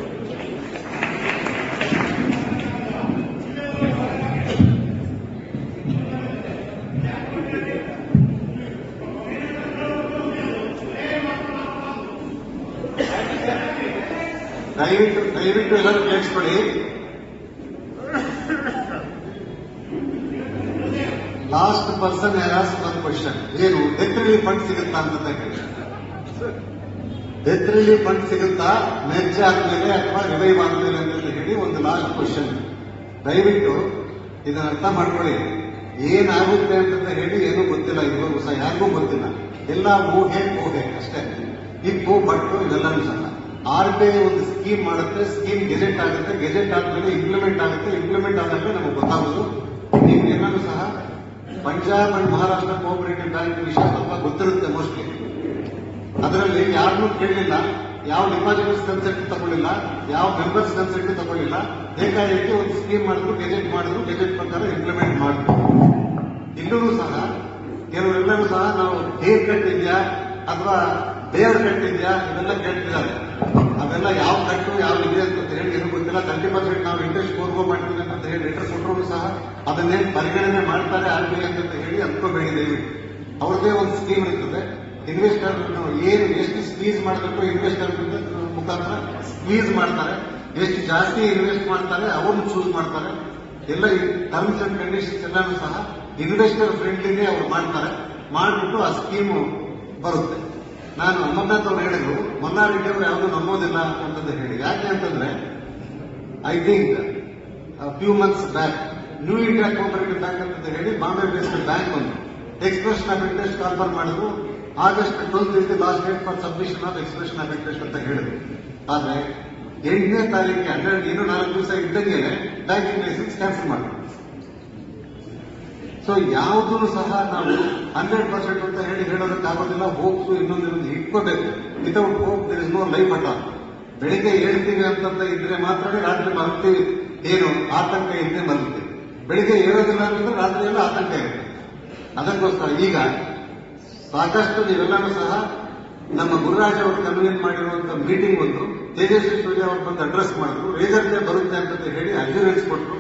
ದಯವಿಟ್ಟು ಎಲ್ಲರೂ ಕೇಳಿಸ್ಕೊಳ್ಳಿ. Last person has one question. ಏನು ಡೆತ್ ರಿಲೀಫ್ ಫಂಡ್ ಸಿಗುತ್ತಾ ಅಂತ ಕೇಳಿ. ಡೆತ್ ರಿಲೀಫ್ ಫಂಡ್ ಸಿಗುತ್ತಾ ಮೆರ್ಜ್ ಆದ್ಮೇಲೆ ಅಥವಾ ರಿವೈವ್ ಆದ್ಮೇಲೆ ಅಂತ ಹೇಳಿ ಒಂದು ಲಾಸ್ಟ್ ಕ್ವಶನ್. ದಯವಿಟ್ಟು ಇದನ್ನ ಅರ್ಥ ಮಾಡ್ಕೊಳ್ಳಿ. ಏನಾಗುತ್ತೆ ಅಂತ ಹೇಳಿ ಏನೂ ಗೊತ್ತಿಲ್ಲ, ಇವಾಗ ಸಹ ಯಾರಿಗೂ ಗೊತ್ತಿಲ್ಲ. ಎಲ್ಲ ಊಹೆ ಅಷ್ಟೇ. ಇಪ್ಪು ಬಟ್ಟು ಇವೆಲ್ಲವೂ ಸಹ RBI ಒಂದು ಸ್ಕೀಮ್ ಮಾಡುತ್ತೆ, ಸ್ಕೀಮ್ ಗೆಜೆಟ್ ಆಗುತ್ತೆ, ಗೆಜೆಟ್ ಆದ್ಮೇಲೆ ಇಂಪ್ಲಿಮೆಂಟ್ ಆಗುತ್ತೆ, ಇಂಪ್ಲಿಮೆಂಟ್ ಆದ್ಮೇಲೆ ನಮಗೆ ಗೊತ್ತಾಗೋದು. ನಿಮ್ಗೆಲ್ಲರೂ ಸಹ Punjab and Maharashtra cooperative bank ವಿಷಯ ಸ್ವಲ್ಪ ಗೊತ್ತಿರುತ್ತೆ ಮೋಸ್ಟ್ಲಿ. ಅದರಲ್ಲಿ ಯಾರನ್ನೂ ಕೇಳಲಿಲ್ಲ, ಯಾವ ಡಿಪಾಸಿಟರ್ಸ್ ಕನ್ಸೆಂಟ್ ತಗೊಳ್ಳಿಲ್ಲ, ಯಾವ ಮೆಂಬರ್ಸ್ ಕನ್ಸೆಂಟ್ ತಗೊಳ್ಳಿಲ್ಲ. ಏಕಾಏಕಿ ಒಂದು ಸ್ಕೀಮ್ ಮಾಡಿದ್ರು, ಗೆಜೆಟ್ ಪ್ರಕಾರ ಇಂಪ್ಲಿಮೆಂಟ್ ಮಾಡಿದ್ರು. ಇಲ್ಲೂ ಸಹ ಕೆಲವರೆಲ್ಲರೂ ಸಹ ನಾವು ಹೇರ್ ಕಟ್ ಇದೆಯಾ ಅಥವಾ ಬೇರ್ ಕಟ್ ಇದೆಯಾ ಇವೆಲ್ಲ ಕೇಳ್ತಿದ್ದಾರೆ. ಅವೆಲ್ಲ ಯಾವ ಕಟ್ಟು ಯಾವ ಇದೆ ಅಂತ ಹೇಳಿ ಏನು ಗೊತ್ತಿಲ್ಲ. 30% ನಾವು ಇಂಟ್ರೆಸ್ಟ್ ಫೋರ್ಗೋ ಮಾಡ್ತೀವಿ ಅಂತ ಹೇಳಿ ಲೆಟರ್ ಕೊಟ್ಟರು ಸಹ ಅದನ್ನೇನು ಪರಿಗಣನೆ ಮಾಡ್ತಾರೆ RBI ಅಂತ ಹೇಳಿ ಅನ್ಕೋಬೇಡಿ ದಯವಿಟ್ಟು. ಅವ್ರದೇ ಒಂದು ಸ್ಕೀಮ್ ಇರ್ತದೆ. ಇನ್ವೆಸ್ಟರ್ ಏನು ಎಷ್ಟು ಸ್ಕ್ವೀಸ್ ಮಾಡಬೇಕು ಇನ್ವೆಸ್ಟರ್ ಮುಖಾಂತರ ಸ್ಕ್ವೀಸ್ ಮಾಡ್ತಾರೆ, ಎಷ್ಟು ಜಾಸ್ತಿ ಇನ್ವೆಸ್ಟ್ ಮಾಡ್ತಾರೆ ಅವ್ರನ್ನ ಚೂಸ್ ಮಾಡ್ತಾರೆ. ಎಲ್ಲ ಈ ಟರ್ಮ್ಸ್ ಅಂಡ್ ಕಂಡೀಷನ್ಸ್ ಎಲ್ಲಾನು ಸಹ ಇನ್ವೆಸ್ಟರ್ ಫ್ರೆಂಡ್ಲಿನೇ ಅವ್ರು ಮಾಡ್ತಾರೆ. ಮಾಡಿಬಿಟ್ಟು ಆ ಸ್ಕೀಮು ಬರುತ್ತೆ. ನಾನು ಅಮರ್ನಾಥ್ ಅವ್ರು ಹೇಳಿದ್ರು ಮಲ್ಲಾರೆಡ್ಡಿ ಅವರು ಯಾವುದು ನಂಬೋದಿಲ್ಲ ಅಂತಂದು ಹೇಳಿ. ಯಾಕೆ ಅಂತಂದ್ರೆ I think few months back new India cooperative bank ಅಂತ ಹೇಳಿ ಬಾಂಬೆ ಬೇಸ್ಡ್ ಬ್ಯಾಂಕ್ ಒಂದು ಎಕ್ಸ್ಪ್ರೆಷನ್ ಆಫ್ ಇಂಟ್ರೆಸ್ಟ್ ಕಾಲ್ಫರ್ ಮಾಡಿದ್ರು. August 12th is the last date for submission of expression of interest ಅಂತ ಹೇಳಿದ್ರು. ಆದ್ರೆ 8ನೇ ತಾರೀಕಿಗೆ 4 ದಿವಸ ಇದ್ದಂಗೆ ಬ್ಯಾಂಕಿಂಗ್ ಲೈಸೆನ್ಸ್ ಕ್ಯಾನ್ಸಲ್ ಮಾಡಿದ್ರು. ಸೊ ಯಾವುದೂ ಸಹ ನಾವು 100% ಅಂತ ಹೇಳೋದಕ್ಕಾಗೋದಿಲ್ಲ. ಹೋಪ್ಸು ಇನ್ನೊಂದು ಇಟ್ಕೋಬೇಕು. Without hope there is no life at all. ಬೆಳಿಗ್ಗೆ ಹೇಳ್ತೀವಿ ಅಂತಂತ ಇದ್ರೆ ಮಾತ್ರ ರಾತ್ರಿ ಮಲಗ್ತೀವಿ, ಏನು ಆತಂಕ ಇಲ್ಲದೆ ಮಲಗ್ತೀವಿ. ಬೆಳಿಗ್ಗೆ ಹೇಳೋದಿಲ್ಲ ಅಂತಂದ್ರೆ ರಾತ್ರಿ ಎಲ್ಲ ಆತಂಕ ಇರುತ್ತೆ. ಅದಕ್ಕೋಸ್ಕರ ಈಗ ಸಾಕಷ್ಟು ನೀವೆಲ್ಲರೂ ಸಹ ನಮ್ಮ ಗುರುರಾಜ್ ಅವರು ಕನ್ವೀನ್ ಮಾಡಿರುವಂತಹ ಮೀಟಿಂಗ್ ಒಂದು ತೇಜಸ್ವಿ ಸೂರ್ಯ ಅವರು ಬಂದು ಅಡ್ರೆಸ್ ಮಾಡಿದ್ರು. ರೇಜರ್ ಡೇ ಬರುತ್ತೆ ಅಂತ ಹೇಳಿ ಅಶ್ಯೂರೆನ್ಸ್ ಕೊಟ್ಟರು.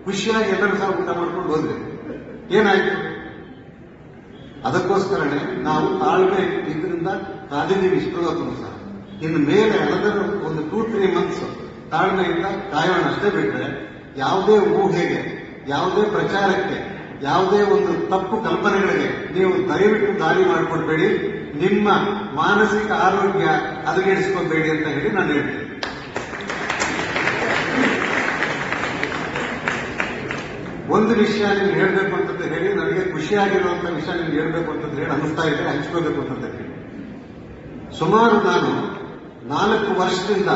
ಖುಷಿಯಾಗಿ ಎಲ್ಲರೂ ಸಹ ಊಟ ಮಾಡ್ಕೊಂಡು ಹೋದ್ರಿ. ಏನಾಯ್ತು? ಅದಕ್ಕೋಸ್ಕರನೇ ನಾವು ತಾಳ್ಮೆ ಇದರಿಂದ ಕಾದಿದ್ದೀವಿ ಇಷ್ಟೊತ್ತು ಸಹ. ಇನ್ನು ಮೇಲೆ ಅನದರ್ ಒಂದು 2-3 ಮಂತ್ಸ್ ತಾಳ್ಮೆಯಿಂದ ಕಾಯೋಣ ಅಷ್ಟೇ ಬಿಟ್ರೆ ಯಾವುದೇ ಊಹೆಗೆ, ಯಾವುದೇ ಪ್ರಚಾರಕ್ಕೆ, ಯಾವುದೇ ಒಂದು ತಪ್ಪು ಕಲ್ಪನೆಗಳಿಗೆ ನೀವು ದಯವಿಟ್ಟು ದಾರಿ ಮಾಡಿಕೊಡ್ಬೇಡಿ. ನಿಮ್ಮ ಮಾನಸಿಕ ಆರೋಗ್ಯ ಹದಗೆಡಿಸ್ಕೊಬೇಡಿ ಅಂತ ಹೇಳಿ ನಾನು ಹೇಳ್ತೀನಿ. ಒಂದು ವಿಷಯ ನಿಮ್ಗೆ ಹೇಳಬೇಕು ಅಂತ ಹೇಳಿ ನನಗೆ ಖುಷಿಯಾಗಿರುವಂತಹ ವಿಷಯ ನಿಮ್ಗೆ ಹೇಳಬೇಕು ಅಂತ ಹೇಳಿ ಅನಿಸ್ತಾ ಇದೆ, ಹಂಚ್ಕೋಬೇಕು ಅಂತ ಹೇಳಿ. ಸುಮಾರು ನಾನು 4 ವರ್ಷದಿಂದ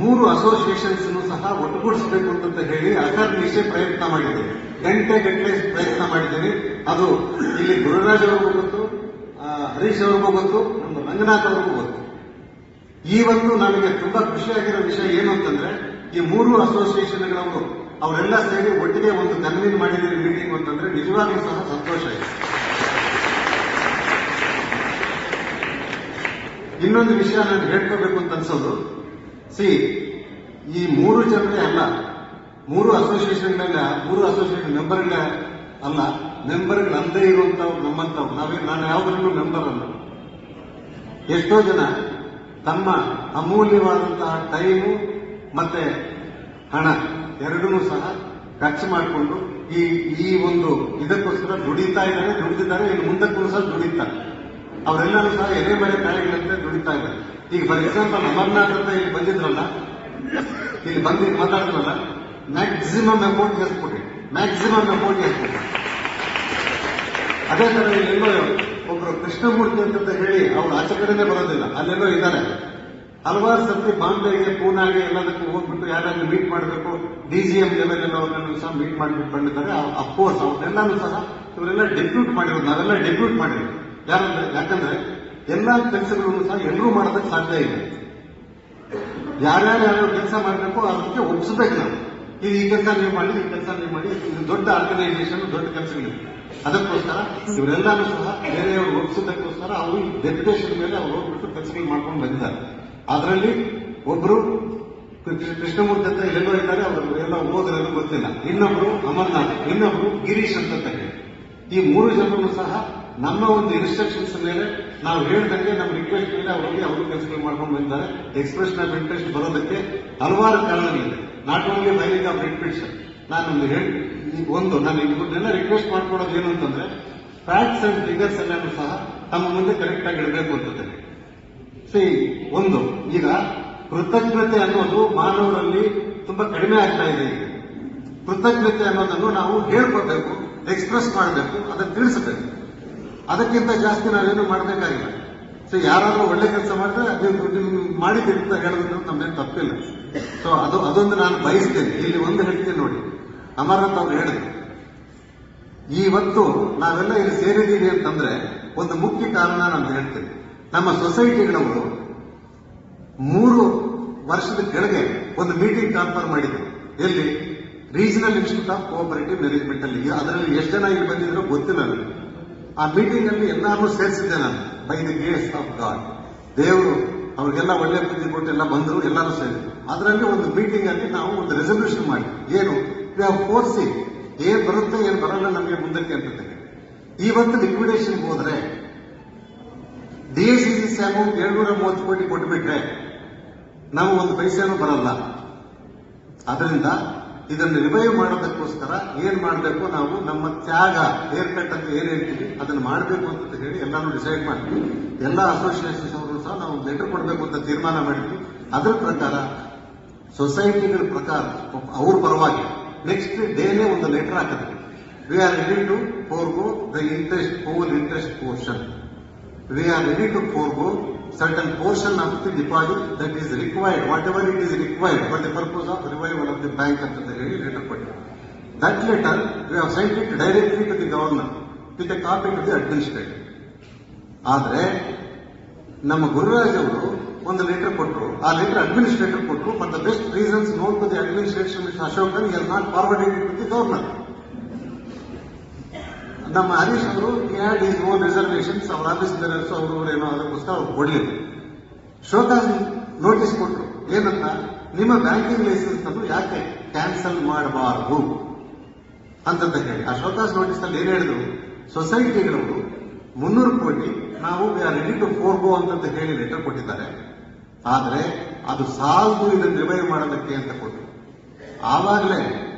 3 ಅಸೋಸಿಯೇಷನ್ಸ್ ಸಹ ಒಟ್ಟುಗೂಡಿಸಬೇಕು ಅಂತ ಹೇಳಿ ಅಹರ್ನಿಶೆ ಪ್ರಯತ್ನ ಮಾಡಿದ್ದೇನೆ. ಗಂಟೆ ಪ್ರಯತ್ನ ಮಾಡಿದ್ದೇನೆ. ಅದು ಇಲ್ಲಿ ಗುರುರಾಜ್ ಅವ್ರಿಗೂ ಗೊತ್ತು, ಹರೀಶ್ ಅವ್ರಿಗೂ ಗೊತ್ತು, ನಮ್ಮ ರಂಗನಾಥ್ ಅವ್ರಿಗೂ ಗೊತ್ತು. ಈ ಒಂದು ನನಗೆ ತುಂಬಾ ಖುಷಿಯಾಗಿರೋ ವಿಷಯ ಏನು ಅಂತಂದ್ರೆ ಈ 3 ಅಸೋಸಿಯೇಷನ್ಗಳವರು ಅವರೆಲ್ಲ ಸೇರಿ ಒಟ್ಟಿಗೆ ಒಂದು ಕನ್ವೀನ್ ಮಾಡಿದ್ದೀರಿ ಮೀಟಿಂಗ್ ಅಂತಂದ್ರೆ ನಿಜವಾಗ್ಲೂ ಸಹ ಸಂತೋಷ ಇದೆ. ಇನ್ನೊಂದು ವಿಷಯ ನಾನು ಹೇಳ್ಕೋಬೇಕು ಅಂತ ಅನ್ಸೋದು, ಈ 3 ಜನರೇ ಅಲ್ಲ, 3 ಅಸೋಸಿಯೇಷನ್ಗಳೆಲ್ಲ 3 ಅಸೋಸಿಯೇಷನ್ ಮೆಂಬರ್ಗಳೇ ಅಲ್ಲ, ಮೆಂಬರ್ಗಳಲ್ಲದೆ ಇರುವಂತವ್ರು ನಮ್ಮಂತವ್ರು. ನಾನು ಯಾವುದರಲ್ಲೂ ಮೆಂಬರ್ ಅಲ್ಲ. ಎಷ್ಟೋ ಜನ ತಮ್ಮ ಅಮೂಲ್ಯವಾದಂತಹ ಟೈಮು ಮತ್ತೆ ಹಣ ಎರಡೂ ಸಹ ಖರ್ಚು ಮಾಡಿಕೊಂಡು ಈ ಒಂದು ಇದಕ್ಕೋಸ್ಕರ ದುಡಿದಿದ್ದಾರೆ. ಇನ್ನು ಮುಂದಕ್ಕೂ ಸಹ ದುಡಿತಾರೆ. ಅವರೆಲ್ಲರೂ ಸಹ ಎದೆ ಮರೆ ಕಾಯಿಗಳಂತೆ ದುಡಿತಾ ಇದ್ದಾರೆ. ಈಗ ಫಾರ್ ಎಕ್ಸಾಂಪಲ್ ಅಮರ್ನಾಥ್ ಅಂತ ಇಲ್ಲಿ ಬಂದಿದ್ರಲ್ಲ, ಇಲ್ಲಿ ಬಂದು ಮಾತಾಡಿದ್ರಲ್ಲ, ಮ್ಯಾಕ್ಸಿಮಮ್ ಅಮೌಂಟ್ ಹೇಳ್ಕೊಟ್ರಿ, ಅದೇ ತರ ಇಲ್ಲೆಲ್ಲೋ ಒಬ್ರು ಕೃಷ್ಣಮೂರ್ತಿ ಅಂತ ಹೇಳಿ ಅವ್ರು ಆಚೆ ಕಡೆನೇ ಬರೋದಿಲ್ಲ, ಅಲ್ಲೆಲ್ಲೋ ಇದ್ದಾರೆ. ಹಲವಾರು ಸರ್ತಿ ಬಾಂಬೆಗೆ, ಪೂನಾಗೆ ಎಲ್ಲದಕ್ಕೂ ಹೋಗ್ಬಿಟ್ಟು ಯಾರಾದ್ರೂ ಮೀಟ್ ಮಾಡಬೇಕು, DGM ಲೆವೆಲ್ ಎಲ್ಲ ಅವ್ರನ್ನು ಸಹ ಮೀಟ್ ಮಾಡಿಬಿಟ್ಟು ಬಂದಿದ್ದಾರೆ. ಅಫ್ಕೋರ್ಸ್ ಅವ್ರನ್ನೆಲ್ಲಾನು ಸಹ ಇವರೆಲ್ಲ ಡೆಪ್ಯೂಟ್ ಮಾಡಿರೋದು, ನಾವೆಲ್ಲ ಡೆಪ್ಯೂಟ್ ಮಾಡಿರೋದು. ಯಾಕಂದ್ರೆ ಎಲ್ಲಾ ಕೆಲಸಗಳನ್ನು ಸಹ ಎಲ್ಲರೂ ಮಾಡೋದಕ್ಕೆ ಸಾಧ್ಯ ಇಲ್ಲ. ಯಾರ್ಯಾರು ಕೆಲಸ ಮಾಡಬೇಕು ಅದಕ್ಕೆ ಒಪ್ಪಿಸಬೇಕು ನಾವು. ಈ ಕೆಲಸ ನೀವು ಮಾಡಿ, ಈ ಕೆಲಸ ನೀವು ಮಾಡಿ. ಇದು ದೊಡ್ಡ ಆರ್ಗನೈಸೇಷನ್, ದೊಡ್ಡ ಕೆಲಸಗಳಿವೆ. ಅದಕ್ಕೋಸ್ಕರ ಇವರೆಲ್ಲಾನು ಸಹ ಬೇರೆಯವರು ಒಪ್ಪಿಸೋದಕ್ಕೋಸ್ಕರ ಅವರು ಡೆಪ್ಯುಟೇಷನ್ ಮೇಲೆ ಅವರು ಹೋಗ್ಬಿಟ್ಟು ಕೆಲಸಗಳು ಮಾಡ್ಕೊಂಡು ಬಂದಿದ್ದಾರೆ. ಅದರಲ್ಲಿ ಒಬ್ರು ಕೃಷ್ಣಮೂರ್ತಿ ಅಂತ ಎಲ್ಲೆಲ್ಲೋ ಇದ್ದಾರೆ, ಅವರು ಎಲ್ಲ ಹೋದ್ರೆಲ್ಲೂ ಗೊತ್ತಿಲ್ಲ. ಇನ್ನೊಬ್ರು ಅಮರ್ನಾಥ್, ಇನ್ನೊಬ್ರು ಗಿರೀಶ್ ಅಂತ ಹೇಳಿ. ಈ 3 ಜನರು ಸಹ ನಮ್ಮ ಒಂದು ಇನ್ಸ್ಟ್ರಕ್ಷನ್ಸ್ ಮೇಲೆ ನಾವು ಹೇಳಿದಂಗೆ ನಮ್ಮ ರಿಕ್ವೆಸ್ಟ್ ಮೇಲೆ ಅವರು ಕೆಲಸಗಳು ಮಾಡ್ಕೊಂಡು ಬಂದಿದ್ದಾರೆ. ಎಕ್ಸ್ಪ್ರೆಷನ್ ಆಫ್ ಇಂಟ್ರೆಸ್ಟ್ ಬರೋದಕ್ಕೆ ಹಲವಾರು ಕಾರಣಗಳಿದೆ. Not only filing of writ petition. ನಾನು ಇವನ್ನೆಲ್ಲ ರಿಕ್ವೆಸ್ಟ್ ಮಾಡ್ಕೊಡೋದು ಏನು ಅಂತಂದ್ರೆ ಫ್ಯಾಕ್ಟ್ಸ್ ಅಂಡ್ ಫಿಗರ್ಸ್ ಎಲ್ಲಾನು ಸಹ ತಮ್ಮ ಮುಂದೆ ಕರೆಕ್ಟ್ ಆಗಿ ಇಡಬೇಕು ಅಂತಂದ್ರೆ ಈಗ ಕೃತಜ್ಞತೆ ಅನ್ನೋದು ಮಾನವರಲ್ಲಿ ತುಂಬಾ ಕಡಿಮೆ ಆಗ್ತಾ ಇದೆ. ಈಗ ಕೃತಜ್ಞತೆ ಅನ್ನೋದನ್ನು ನಾವು ಹೇಳ್ಕೊಳ್ಬೇಕು, ಎಕ್ಸ್ಪ್ರೆಸ್ ಮಾಡಬೇಕು, ಅದನ್ನು ತಿಳಿಸಬೇಕು. ಅದಕ್ಕಿಂತ ಜಾಸ್ತಿ ನಾವೇನು ಮಾಡಬೇಕಾಗಿಲ್ಲ. ಸೊ ಯಾರಾದ್ರೂ ಒಳ್ಳೆ ಕೆಲಸ ಮಾಡಿದ್ರೆ ಅದು ಮಾಡಿದ್ದ ಹೇಳೋದು ನಮ್ಮೇನು ತಪ್ಪಿಲ್ಲ. ಸೊ ಅದೊಂದು ನಾನು ಬಯಸ್ತೇನೆ. ಇಲ್ಲಿ ಒಂದು ಹೇಳ್ತೀನಿ ನೋಡಿ, ಅಮರನಾಥ್ ಅವ್ರು ಹೇಳಿದ್ರು, ಇವತ್ತು ನಾವೆಲ್ಲ ಇಲ್ಲಿ ಸೇರಿದ್ದೀವಿ ಅಂತಂದ್ರೆ ಒಂದು ಮುಖ್ಯ ಕಾರಣ ನಾನು ಹೇಳ್ತೇನೆ. ನಮ್ಮ ಸೊಸೈಟಿಗಳವರು 3 ವರ್ಷದ ಕೆಳಗೆ ಒಂದು ಮೀಟಿಂಗ್ ಕಾನ್ಫರ್ ಮಾಡಿದ್ರು. ಎಲ್ಲಿ? Regional institute of cooperative management ಅಲ್ಲಿ. ಅದರಲ್ಲಿ ಎಷ್ಟು ಜನ ಇಲ್ಲಿ ಬಂದಿದ್ರು ಗೊತ್ತಿಲ್ಲ ನನಗೆ. ಆ ಮೀಟಿಂಗ್ ಅಲ್ಲಿ ಎಲ್ಲಾರು ಸೇರಿಸಿದ್ದೆ ನಾನು, by the grace of god. ದೇವರು ಅವ್ರಿಗೆಲ್ಲ ಒಳ್ಳೆ ಬುದ್ಧಿ ಕೊಟ್ಟು ಎಲ್ಲ ಬಂದರು, ಎಲ್ಲರೂ ಸೇರಿದ್ರು. ಅದರಲ್ಲಿ ಒಂದು ಮೀಟಿಂಗ್ ಅಲ್ಲಿ ನಾವು ಒಂದು ರೆಸಲ್ಯೂಷನ್ ಮಾಡಿ, ಏನು ವಿ ಹ್ಯಾವ್ ಫೋರ್ಸಿಂಗ್, ಏನ್ ಬರುತ್ತೆ ಏನ್ ಬರಲ್ಲ ನಮಗೆ ಮುಂದಕ್ಕೆ ಅಂತ. ಇವತ್ತು ಲಿಕ್ವಿಡೇಷನ್ ಹೋದ್ರೆ DACC ಅಮೌಂಟ್ 230 ಕೋಟಿ ಕೊಟ್ಬಿಟ್ರೆ ನಾವು ಒಂದು ಪೈಸೆನೂ ಬರಲ್ಲ. ಅದರಿಂದ ಇದನ್ನು ರಿವೈವ್ ಮಾಡೋದಕ್ಕೋಸ್ಕರ ಏನ್ ಮಾಡಬೇಕು, ನಾವು ನಮ್ಮ ತ್ಯಾಗ ಹೇರ್ ಕಟ್ ಅಂತ ಏನ್ ಹೇಳ್ತೀವಿ ಅದನ್ನು ಮಾಡಬೇಕು ಅಂತ ಹೇಳಿ ಎಲ್ಲಾನು ಡಿಸೈಡ್ ಮಾಡಿದ್ವಿ. ಎಲ್ಲ ಅಸೋಸಿಯೇಷನ್ಸ್ ಅವರು ಸಹ ನಾವು ಲೆಟರ್ ಕೊಡಬೇಕು ಅಂತ ತೀರ್ಮಾನ ಮಾಡಿದ್ವಿ. ಅದರ ಪ್ರಕಾರ ಸೊಸೈಟಿಗಳ ಪ್ರಕಾರ ಅವ್ರ ಪರವಾಗಿ ನೆಕ್ಸ್ಟ್ ಡೇನೇ ಒಂದು ಲೆಟರ್ ಹಾಕಿದ್ವಿ. We are ready to forgo the interest, whole interest portion. We are ready to forego certain portion of the deposit that is required, whatever it is required for the purpose of revival of the bank ಅಂತ ಹೇಳಿ letter ಕೊಟ್ಟಿದೆ. That letter we have sent it directly to the governor with a copy to the administrator. ಆದ್ರೆ ನಮ್ಮ ಗುರುರಾಜ್ ಅವರು ಒಂದು letter ಕೊಟ್ಟರು. ಆ letter administrator ಕೊಟ್ಟರು. For the best reasons note to the administration mister Ashokan he has not forwarded it to the governor. ನಮ್ಮ ಹರೀಶ್ ಅವರು had his own reservations, ಅವ್ರ ಆಫೀಸ್ ಬೇರೆಯರ್ಸ್ ಅವರು ಏನೋ ಅದಕ್ಕೋಸ್ಕರ ಅವ್ರು ಕೊಡಲಿಲ್ಲ. ಶೋಕಾಸ್ ನೋಟಿಸ್ ಕೊಟ್ಟರು. ಏನಂತ, ನಿಮ್ಮ ಬ್ಯಾಂಕಿಂಗ್ ಲೈಸೆನ್ಸ್ ಅನ್ನು ಯಾಕೆ ಕ್ಯಾನ್ಸಲ್ ಮಾಡಬಾರದು ಅಂತ ಹೇಳಿ. ಆ ಶೋಕಾಸ್ ನೋಟಿಸ್ ಅಲ್ಲಿ ಏನ್ ಹೇಳಿದ್ರು, ಸೊಸೈಟಿಗಳವರು 300 ಕೋಟಿ ನಾವು ವಿ ಆರ್ ರೆಡಿ ಟು ಫೋರ್ಗೋ ಅಂತ ಹೇಳಿ ಲೆಟರ್ ಕೊಟ್ಟಿದ್ದಾರೆ. ಆದ್ರೆ ಅದು ಸಾಲದು ಇದನ್ನು ರಿವೈವ್ ಮಾಡೋದಕ್ಕೆ ಅಂತ ಕೊಟ್ಟರು. ಆವಾಗಲೇ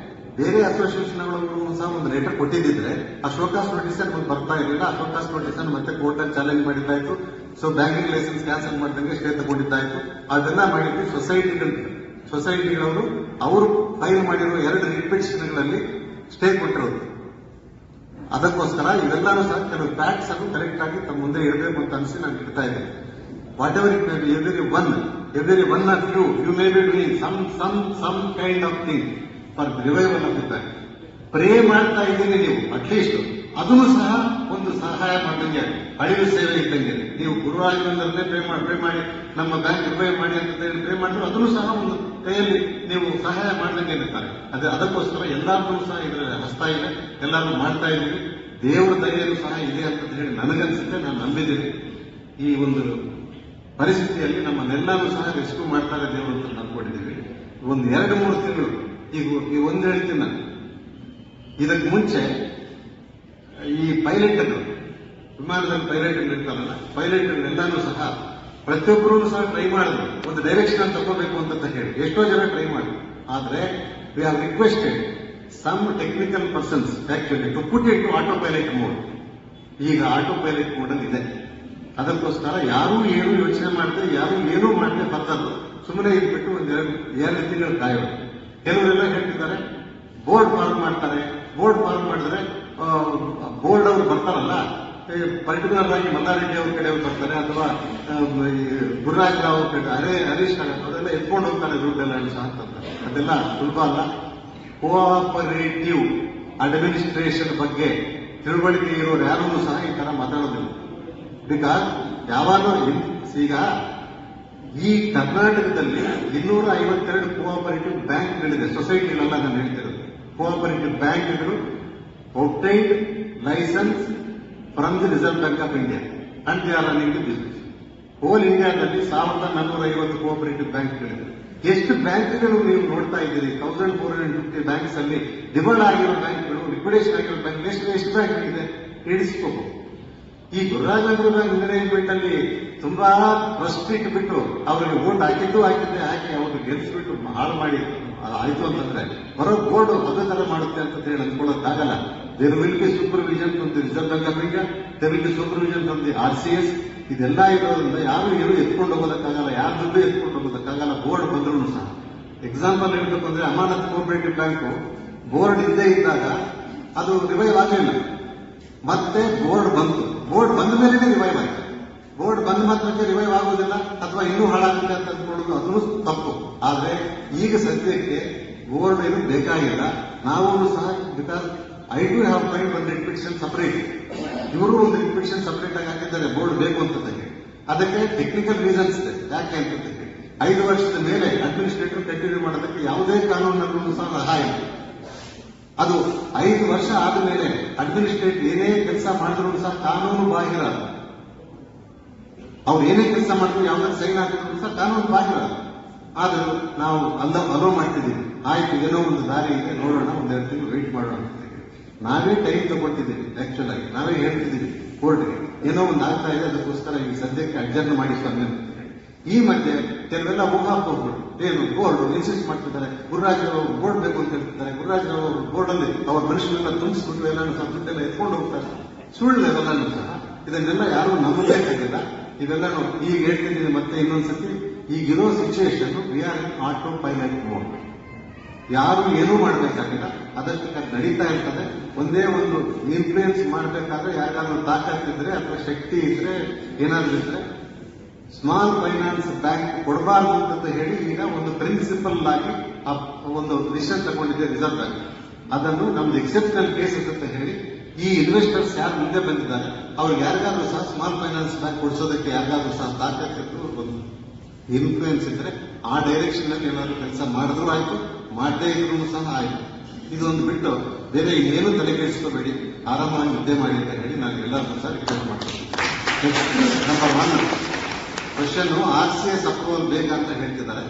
ಬೇರೆ ಅಸೋಸಿಯೇಷನ್ಗಳು ಸಹ ಒಂದು ಲೆಟರ್ ಕೊಟ್ಟಿದ್ದಿದ್ರೆ ಆ ಶೋಕಾಸ್ ನೋಟಿಸ್ ನಮಗೆ ಬರ್ತಾ ಇರಲಿಲ್ಲ. ಆ ಶೋಕಾಸ್ ನೋಟಿಸ್ ಅನ್ನು ಮತ್ತೆ ಕೋರ್ಟ್ ಅಲ್ಲಿ ಚಾಲೆಂಜ್ ಮಾಡಿದ್ದಾಯ್ತು. ಸೊ ಬ್ಯಾಂಕಿಂಗ್ ಲೈಸೆನ್ಸ್ ಕ್ಯಾನ್ಸಲ್ ಮಾಡಿದಂಗೆ ಸ್ಟೇ ತಗೊಂಡಿದ್ದಾಯ್ತು. ಅದೆಲ್ಲ ಮಾಡಿದ್ವಿ ಸೊಸೈಟಿಗಳವರು ಅವರು ಫೈಲ್ ಮಾಡಿರೋ 2 ರಿಟ್ ಪಿಟಿಷನ್ಗಳಲ್ಲಿ ಸ್ಟೇ ಕೊಟ್ಟಿರೋದು. ಅದಕ್ಕೋಸ್ಕರ ಇವೆಲ್ಲಾನು ಸಹ ಕೆಲವು ಫ್ಯಾಕ್ಟ್ಸ್ ಅನ್ನು ಕರೆಕ್ಟ್ ಆಗಿ ತಮ್ಮ ಮುಂದೆ ಇರಬೇಕು ಅಂತ ಅನಿಸಿ ನಾನು ಇಡ್ತಾ ಇದ್ದೇನೆ. Whatever it may be, every one of you may be doing some kind of thing for revival of the bank. Pray ಮಾಡ್ತಾ ಇದ್ದೀನಿ ನೀವು, ಅಟ್ಲೀಸ್ಟ್ ಅದನ್ನು ಸಹ ಒಂದು ಸಹಾಯ ಮಾಡಿದಂಗೆ, ಅಳಿವು ಸೇವೆ ಇದ್ದಂಗೆ. ನೀವು ಗುರುರಾಜೇಂದ್ರನ್ನೇ ಪ್ರೇ ಮಾಡಿ ನಮ್ಮ ಬ್ಯಾಂಕ್ ರಿವೈವ್ ಮಾಡಿ ಅಂತ ಹೇಳಿ ಪ್ರೇ ಮಾಡಿದ್ರು, ಅದನ್ನು ಸಹ ಒಂದು ಕೈಯಲ್ಲಿ ನೀವು ಸಹಾಯ ಮಾಡಿದಂಗೆ ಇರ್ತಾರೆ. ಅದಕ್ಕೋಸ್ಕರ ಎಲ್ಲಾರ್ಗೂ ಸಹ ಇದರ ಹಸ್ತ ಇದೆ, ಎಲ್ಲರೂ ಮಾಡ್ತಾ ಇದ್ದೀವಿ. ದೇವರ ದಯೆಯೂ ಸಹ ಇದೆ ಅಂತ ಹೇಳಿ ನನಗನ್ಸುತ್ತೆ, ನಾನು ನಂಬಿದ್ದೀನಿ. ಈ ಒಂದು ಪರಿಸ್ಥಿತಿಯಲ್ಲಿ ನಮ್ಮನ್ನೆಲ್ಲರೂ ಸಹ ರೆಸ್ಕ್ಯೂ ಮಾಡ್ತಾರೆ ದೇವರು ಅಂತ ನಂಬ್ಕೊಂಡಿದ್ದೀವಿ. ಒಂದು 2-3 ತಿಂಗಳು ಈಗ ಒಂದು ಹೇಳ್ತೀನಿ ನಾನು. ಇದಕ್ಕೆ ಮುಂಚೆ ಈ ಪೈಲಟ್ಗಳು, ವಿಮಾನದಲ್ಲಿ ಪೈಲಟ್ಗಳು ಇರ್ತಾರಲ್ಲ, ಪೈಲಟ್ಗಳೆಲ್ಲಾನು ಸಹ ಪ್ರತಿಯೊಬ್ಬರೂ ಸಹ ಟ್ರೈ ಮಾಡಿದ್ರು ಒಂದು ಡೈರೆಕ್ಷನ್ ತಗೋಬೇಕು ಅಂತ ಹೇಳಿ. ಎಷ್ಟೋ ಜನ ಟ್ರೈ ಮಾಡಿದ್ರು. ಆದ್ರೆ we have requested some technical persons actually to put it to autopilot mode. ಈಗ ಆಟೋ ಪೈಲಟ್ ಮೋಡ್ ಅಲ್ಲಿ ಇದೆ. ಅದಕ್ಕೋಸ್ಕರ ಯಾರೂ ಏನು ಯೋಚನೆ ಮಾಡದೆ, ಯಾರು ಏನೂ ಮಾಡದೆ ಬರ್ತಾರೆ. ಸುಮ್ಮನೆ ಇದ್ಬಿಟ್ಟು ಒಂದು 2 ತಿಂಗಳು ಕಾಯೋದು. ಕೆಲವರೆಲ್ಲ ಹೇಳ್ತಿದ್ದಾರೆ ಬೋರ್ಡ್ ಫಾರ್ಮ್ ಮಾಡ್ತಾರೆ. ಬೋರ್ಡ್ ಫಾರ್ಮ್ ಮಾಡಿದ್ರೆ ಬೋರ್ಡ್ ಅವರು ಬರ್ತಾರಲ್ಲ, ಪರ್ಟಿಕ್ಯುಲರ್ ಆಗಿ ಮಲ್ಲಾರೆಡ್ಡಿ ಅವ್ರ ಕಡೆ ಬರ್ತಾರೆ, ಅಥವಾ ಗುರುರಾಜ್ ರಾವ್ ಅವ್ರ ಕಡೆ, ಹರೀಶ್ ಅವರೆಲ್ಲ ಎತ್ಕೊಂಡು ಹೋಗ್ತಾರೆ ದುಡ್ಡೆಲ್ಲ ಅಂತಂತಾರೆ. ಅದೆಲ್ಲ ಸುಲಭ ಅಲ್ಲ. ಕೋಆಪರೇಟಿವ್ ಅಡ್ಮಿನಿಸ್ಟ್ರೇಷನ್ ಬಗ್ಗೆ ತಿಳುವಳಿಕೆ ಇರೋರು ಯಾರೂ ಸಹ ಈ ತರ ಮಾತಾಡೋದಿಲ್ಲ. ಬಿಕಾಸ್ ಯಾವಾಗ ಈಗ ಈ ಕರ್ನಾಟಕದಲ್ಲಿ 252 ಕೋಆಪರೇಟಿವ್ ಬ್ಯಾಂಕ್ಗಳಿದೆ. ಸೊಸೈಟಿಗಳೆಲ್ಲ ನಾನು ಹೇಳ್ತಿರೋದು ಕೋಆಪರೇಟಿವ್ ಬ್ಯಾಂಕ್ಗಳು obtained license from the reserve bank of India and they are running the business. Whole ಇಂಡಿಯಾದಲ್ಲಿ 1450 ಕೋಆಪರೇಟಿವ್ ಬ್ಯಾಂಕ್ಗಳಿದೆ. ಎಷ್ಟು ಬ್ಯಾಂಕ್ಗಳು ನೀವು ನೋಡ್ತಾ ಇದ್ದೀರಿ? 1450 ಬ್ಯಾಂಕ್ಸ್ ಅಲ್ಲಿ ಡಿವೈಡ್ ಆಗಿರೋ ಬ್ಯಾಂಕ್ಗಳು, ಲಿಕ್ವಿಡೇಷನ್ ಆಗಿರೋ ಬ್ಯಾಂಕ್ ಎಷ್ಟು ಬ್ಯಾಂಕ್ಗಳಿದೆ ಇಡಿಸ್ಕೋಬಹುದು. ಈ ಗುರುರಾಜೇಂದ್ರ ಬ್ಯಾಂಕ್ ಮ್ಯಾನೇಜ್ಮೆಂಟ್ ಅಲ್ಲಿ ತುಂಬಾ ಟ್ರಸ್ಟ್ ಇಟ್ಬಿಟ್ಟು ಅವರಿಗೆ ವೋಟ್ ಹಾಕಿ ಅವ್ರಿಗೆ ಗೆಲ್ಲಿಸ್ಬಿಟ್ಟು ಹಾಳು ಮಾಡಿ ಆಯ್ತು ಅಂತಂದ್ರೆ ಬರೋ ಬೋರ್ಡ್ ಅದೇ ತರ ಮಾಡುತ್ತೆ ಅಂತ ಹೇಳಿ ಅಂದ್ಕೊಳ್ಳೋಕ್ಕಾಗಲ್ಲ. There will be supervision from the reserve bank of India, there will be supervision from the RCS. ಇದೆಲ್ಲ ಇರೋದ್ರಿಂದ ಯಾರು ಏನು ಎತ್ಕೊಂಡು ಹೋಗೋದಕ್ಕಾಗಲ್ಲ, ಯಾರ ದುಡ್ಡು ಎತ್ಕೊಂಡು ಹೋಗೋದಕ್ಕಾಗಲ್ಲ ಬೋರ್ಡ್ ಬಂದ್ರು ಸಹ. ಎಕ್ಸಾಂಪಲ್ ಹೇಳ್ಬೇಕು ಅಂದ್ರೆ ಅಮಾನತ್ ಕೋಆಪರೇಟಿವ್ ಬ್ಯಾಂಕ್ ಬೋರ್ಡ್ ಇದ್ದೇ ಇದ್ದಾಗ ಅದು ರಿವೈವ್ ಆಗಲಿಲ್ಲ. ಮತ್ತೆ ಬೋರ್ಡ್ ಬಂತು, ಬೋರ್ಡ್ ಬಂದ ಮೇಲೆ ರಿವೈವ್ ಆಯ್ತು. ಬೋರ್ಡ್ ಬಂದ ಮಾತ್ರಕ್ಕೆ ರಿವೈವ್ ಆಗುವುದಿಲ್ಲ ಅಥವಾ ಇನ್ನೂ ಹಾಳಾಗುತ್ತೆ ಅಂತ ಅಂದ್ಕೊಳ್ಳೋದು ಅದನ್ನು ತಪ್ಪು. ಆದ್ರೆ ಈಗ ಸದ್ಯಕ್ಕೆ ಬೋರ್ಡ್ ಏನು ಬೇಕಾಗಿಲ್ಲ. ನಾವು ಸಹ because I do have find ಒಂದು ರಿಪಿಟಿಷನ್ ಸಪರೇಟ್, ಇವರು ಒಂದು ರಿಪಿಟಿಷನ್ ಸಪರೇಟ್ ಆಗಿ ಹಾಕಿದ್ದಾರೆ ಬೋರ್ಡ್ ಬೇಕು ಅಂತಂದ್ರೆ. ಅದಕ್ಕೆ ಟೆಕ್ನಿಕಲ್ ರೀಸನ್ಸ್ ಇದೆ. ಯಾಕೆ ಅಂತಂದ್ರೆ 5 ವರ್ಷದ ಮೇಲೆ ಅಡ್ಮಿನಿಸ್ಟ್ರೇಟರ್ ಕಂಟಿನ್ಯೂ ಮಾಡೋದಕ್ಕೆ ಯಾವುದೇ ಕಾನೂನಲ್ಲೂ ಸಹ ಸಹಾಯ ಇಲ್ಲ. ಅದು 5 ವರ್ಷ ಆದ ಮೇಲೆ ಅಡ್ಮಿನಿಸ್ಟ್ರೇಟರ್ ಏನೇ ಕೆಲಸ ಮಾಡಿದ್ರು ಸಹ ಕಾನೂನು ಬಾಹಿರ. ಅವ್ರು ಏನೇ ಕೆಲಸ ಮಾಡಿದ್ರು ಯಾವ್ದಾದ್ರು ಸೈನ್ ಹಾಕಿದ್ರು ಸಹ ಕಾನೂನು ಬಾಹಿರ. ಆದ್ರೂ ನಾವು ಅಲೋ ಮಾಡ್ತಿದ್ದೀವಿ. ಆಯ್ತು, ಏನೋ ಒಂದು ದಾರಿ ಇದೆ, ನೋಡೋಣ, ಒಂದೆರಡು ತಿಂಗಳು ವೆಯ್ಟ್ ಮಾಡೋಣ ಅಂತ ನಾವೇ ಟೈಮ್ ತಗೊಳ್ತಿದ್ದೀವಿ. ಆಕ್ಚುಲ್ ಆಗಿ ನಾವೇ ಹೇಳ್ತಿದ್ದೀವಿ ಕೋರ್ಟ್ಗೆ ಏನೋ ಒಂದು ಆಗ್ತಾ ಇದೆ, ಅದಕ್ಕೋಸ್ಕರ ಈ ಸದ್ಯಕ್ಕೆ ಅಡ್ಜರ್ನ್ ಮಾಡಿ ಸ್ವಾಮಿ ಅಂತ. ಈ ಮಧ್ಯೆ ಕೆಲವೆಲ್ಲ ಹೋಗ್ಬಿಟ್ಟು ಏನು ಬೋರ್ಡ್ ಇನ್ಸಿಸ್ಟ್ ಮಾಡ್ತಿದ್ದಾರೆ, ಗುರುರಾಜರಾವ್ ಬೋರ್ಡ್ ಬೇಕು ಅಂತ ಹೇಳ್ತಿದ್ದಾರೆ. ಗುರುರಾಜರಾವ್ ಅವರು ಬೋರ್ಡ್ ಅಲ್ಲಿ ಅವ್ರ ಮನುಷ್ಯನೆಲ್ಲ ತುಂಬಿಸ್ಬಿಟ್ಟು ಎಲ್ಲಾನು ಸಹ ದುಡ್ಡೆಲ್ಲ ಎತ್ಕೊಂಡು ಹೋಗ್ತಾರೆ. ಸುಳ್ಳು ಎಲ್ಲಾನು ಸಹ. ಇದನ್ನೆಲ್ಲ ಯಾರು ನಂಬಬೇಕಾಗಿಲ್ಲ. ಇವೆಲ್ಲಾನು ಈಗ ಹೇಳ್ತಿದ್ದೀನಿ ಮತ್ತೆ ಇನ್ನೊಂದ್ಸತಿ, ಈಗಿರೋ situation we are in auto pilot mode. ಯಾರು ಏನೂ ಮಾಡಬೇಕಾಗಿಲ್ಲ, ಅದಕ್ಕೆ ನಡೀತಾ ಇರ್ತದೆ. ಒಂದೇ ಒಂದು ಇನ್ಫ್ಲೂಯೆನ್ಸ್ ಮಾಡಬೇಕಾದ್ರೆ ಯಾರಿಗಾದ್ರೂ ತಾಕತ್ತಿದ್ರೆ ಅಥವಾ ಶಕ್ತಿ ಇದ್ರೆ ಏನಾದ್ರೂ ಇದ್ರೆ ಸ್ಮಾಲ್ ಫೈನಾನ್ಸ್ ಬ್ಯಾಂಕ್ ಕೊಡಬಾರ್ದು ಅಂತ ಹೇಳಿ ಈಗ ಒಂದು ಪ್ರಿನ್ಸಿಪಲ್ ಆಗಿ ಒಂದು ಡಿಸಿಷನ್ ತಗೊಂಡಿದೆ ರಿಸರ್ವ್ ಬ್ಯಾಂಕ್. ಅದನ್ನು ನಮ್ದು ಎಕ್ಸೆಪ್ಷನಲ್ ಕೇಸಸ್ ಅಂತ ಹೇಳಿ ಈ ಇನ್ವೆಸ್ಟರ್ಸ್ ಯಾರು ಮುಂದೆ ಬಂದಿದ್ದಾರೆ ಅವ್ರಿಗೆ ಯಾರಿಗಾದ್ರೂ ಸಹ ಸ್ಮಾಲ್ ಫೈನಾನ್ಸ್ ಬ್ಯಾಂಕ್ ಕೊಡಿಸೋದಕ್ಕೆ ಯಾರಿಗಾದ್ರೂ ಸಹ ತಾಕತ್ತಿದ್ರು ಒಂದು ಇನ್ಫ್ಲೂಯೆನ್ಸ್ ಇದ್ರೆ ಆ ಡೈರೆಕ್ಷನ್ ಅಲ್ಲಿ ಏನಾದ್ರು ಕೆಲಸ ಮಾಡಿದ್ರು ಆಯ್ತು, ಮಾಡದೇ ಇದ್ರು ಸಹ ಆಯ್ತು. ಇದೊಂದು ಬಿಟ್ಟು ಬೇರೆ ಇನ್ನೇನು ತಲೆ ಕೆಡಿಸ್ಕೋಬೇಡಿ, ಆರಾಮಾಗಿ ನಿದ್ದೆ ಮಾಡಿ ಅಂತ ಹೇಳಿ ನಾನು ಎಲ್ಲರೂ ಸಹ ರಿಕ್ವೆಸ್ಟ್ ಮಾಡ್ತೀನಿ. ನಂಬರ್ 1 ಕ್ವಶನ್, RCS ಅಪ್ರೂವಲ್ ಬೇಕಂತ ಹೇಳ್ತಿದ್ದಾರೆ.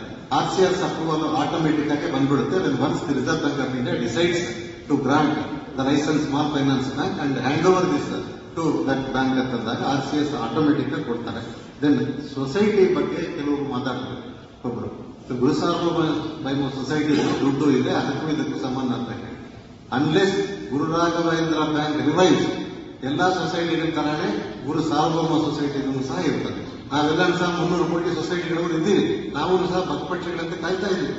RCS ಅಪ್ರೂವಲ್ ಆಟೋಮೆಟಿಕ್ ಆಗಿ ಬಂದ್ಬಿಡುತ್ತೆ. Once the reserve bank of India decides to grant the license small finance bank and hand over this to that bank ಅಂತಂದಾಗ RCS ಆಟೋಮೆಟಿಕ್ ಆಗಿ ಕೊಡ್ತಾರೆ. Then society ಬಗ್ಗೆ ಕೆಲವರು ಮಾತಾಡ್ತಾರೆ. ಒಬ್ರು ಗುರುಸಾರ್ವಭೌಮ ಸೊಸೈಟಿ ದುಡ್ಡು ಇದೆ, ಅದಕ್ಕೂ ಇದಕ್ಕೂ ಸಂಬಂಧ ಅಂತ ಹೇಳಿ. Unless Guru Raghavendra bank revise ಎಲ್ಲಾ ಸೊಸೈಟಿಗಳ ತರನೇ ಗುರು ಸಾರ್ವಭೌಮ ಸೊಸೈಟಿಗೂ ಸಹ ಇರ್ತದೆ. ನಾವೆಲ್ಲ ಸಹ 300 ಕೋಟಿ ಸೊಸೈಟಿಗಳು ಇದ್ದೀವಿ. ನಾವು ಸಹ ಪಕ್ಷಪಕ್ಷಗಳಂತೆ ಕಾಯ್ತಾ ಇದ್ದೀವಿ.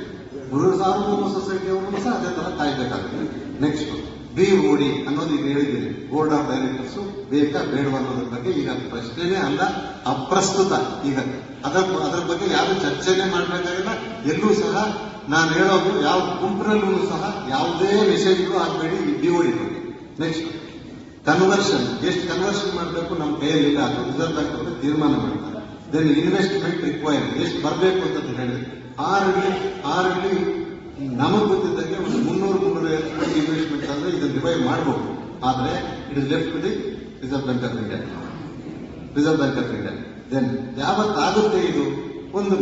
ಗುರು ಸಾರ್ವಭೌಮ ಸೊಸೈಟಿಯವರು ಸಹ ಅದೇ ತರ ಕಾಯ್ಬೇಕಾಗುತ್ತೆ. ನೆಕ್ಸ್ಟ್ BOD ಅನ್ನೋದು ಈಗ ಹೇಳಿದ್ದೀನಿ, ಬೋರ್ಡ್ ಆಫ್ ಡೈರೆಕ್ಟರ್ಸ್ ಬೇಕಾ ಬೇಡವಾ ಅನ್ನೋದ್ರ ಬಗ್ಗೆ ಈಗ ಪ್ರಶ್ನೆನೇ ಅಲ್ಲ, ಅಪ್ರಸ್ತುತ. ಈಗ ಅದರ ಬಗ್ಗೆ ಯಾರು ಚರ್ಚೆನೆ ಮಾಡಬೇಕಾಗಿಲ್ಲ. ಎಲ್ಲೂ ಸಹ ನಾನು ಹೇಳೋದು ಯಾವ ಗುಂಪಿನಲ್ಲೂ ಸಹ ಯಾವುದೇ ಮೆಸೇಜ್ಗಳು ಆಗಬೇಡಿ ಈ BOD ಬಗ್ಗೆ. ನೆಕ್ಸ್ಟ್ ಕನ್ವರ್ಷನ್, ಎಷ್ಟು ಕನ್ವರ್ಷನ್ ಮಾಡಬೇಕು ನಮ್ಮ ಕೈಯಲ್ಲಿಲ್ಲ, ಅದು ರಿಸರ್ವ್ ಬ್ಯಾಂಕ್ ಅವರು ತೀರ್ಮಾನ ಮಾಡ್ತಾರೆ. ದೆನ್ ಇನ್ವೆಸ್ಟ್ಮೆಂಟ್ ರಿಕ್ವೈರ್ಡ್ ಎಷ್ಟು ಬರಬೇಕು ಅಂತ ಹೇಳಿ ಆರಲ್ಲಿ ನಮಗೆ ಗೊತ್ತಿದ್ದಂಗೆ ಒಂದು 300-350 ಕೋಟಿ ಇನ್ವೆಸ್ಟ್ಮೆಂಟ್ ಅಂದ್ರೆ ಇದನ್ನು ರಿವೈವ್ ಮಾಡಬಹುದು. ಆದ್ರೆ it is left to the reserve bank of India. Then ಯಾವತ್ತಾಗುತ್ತೆ ಇದು?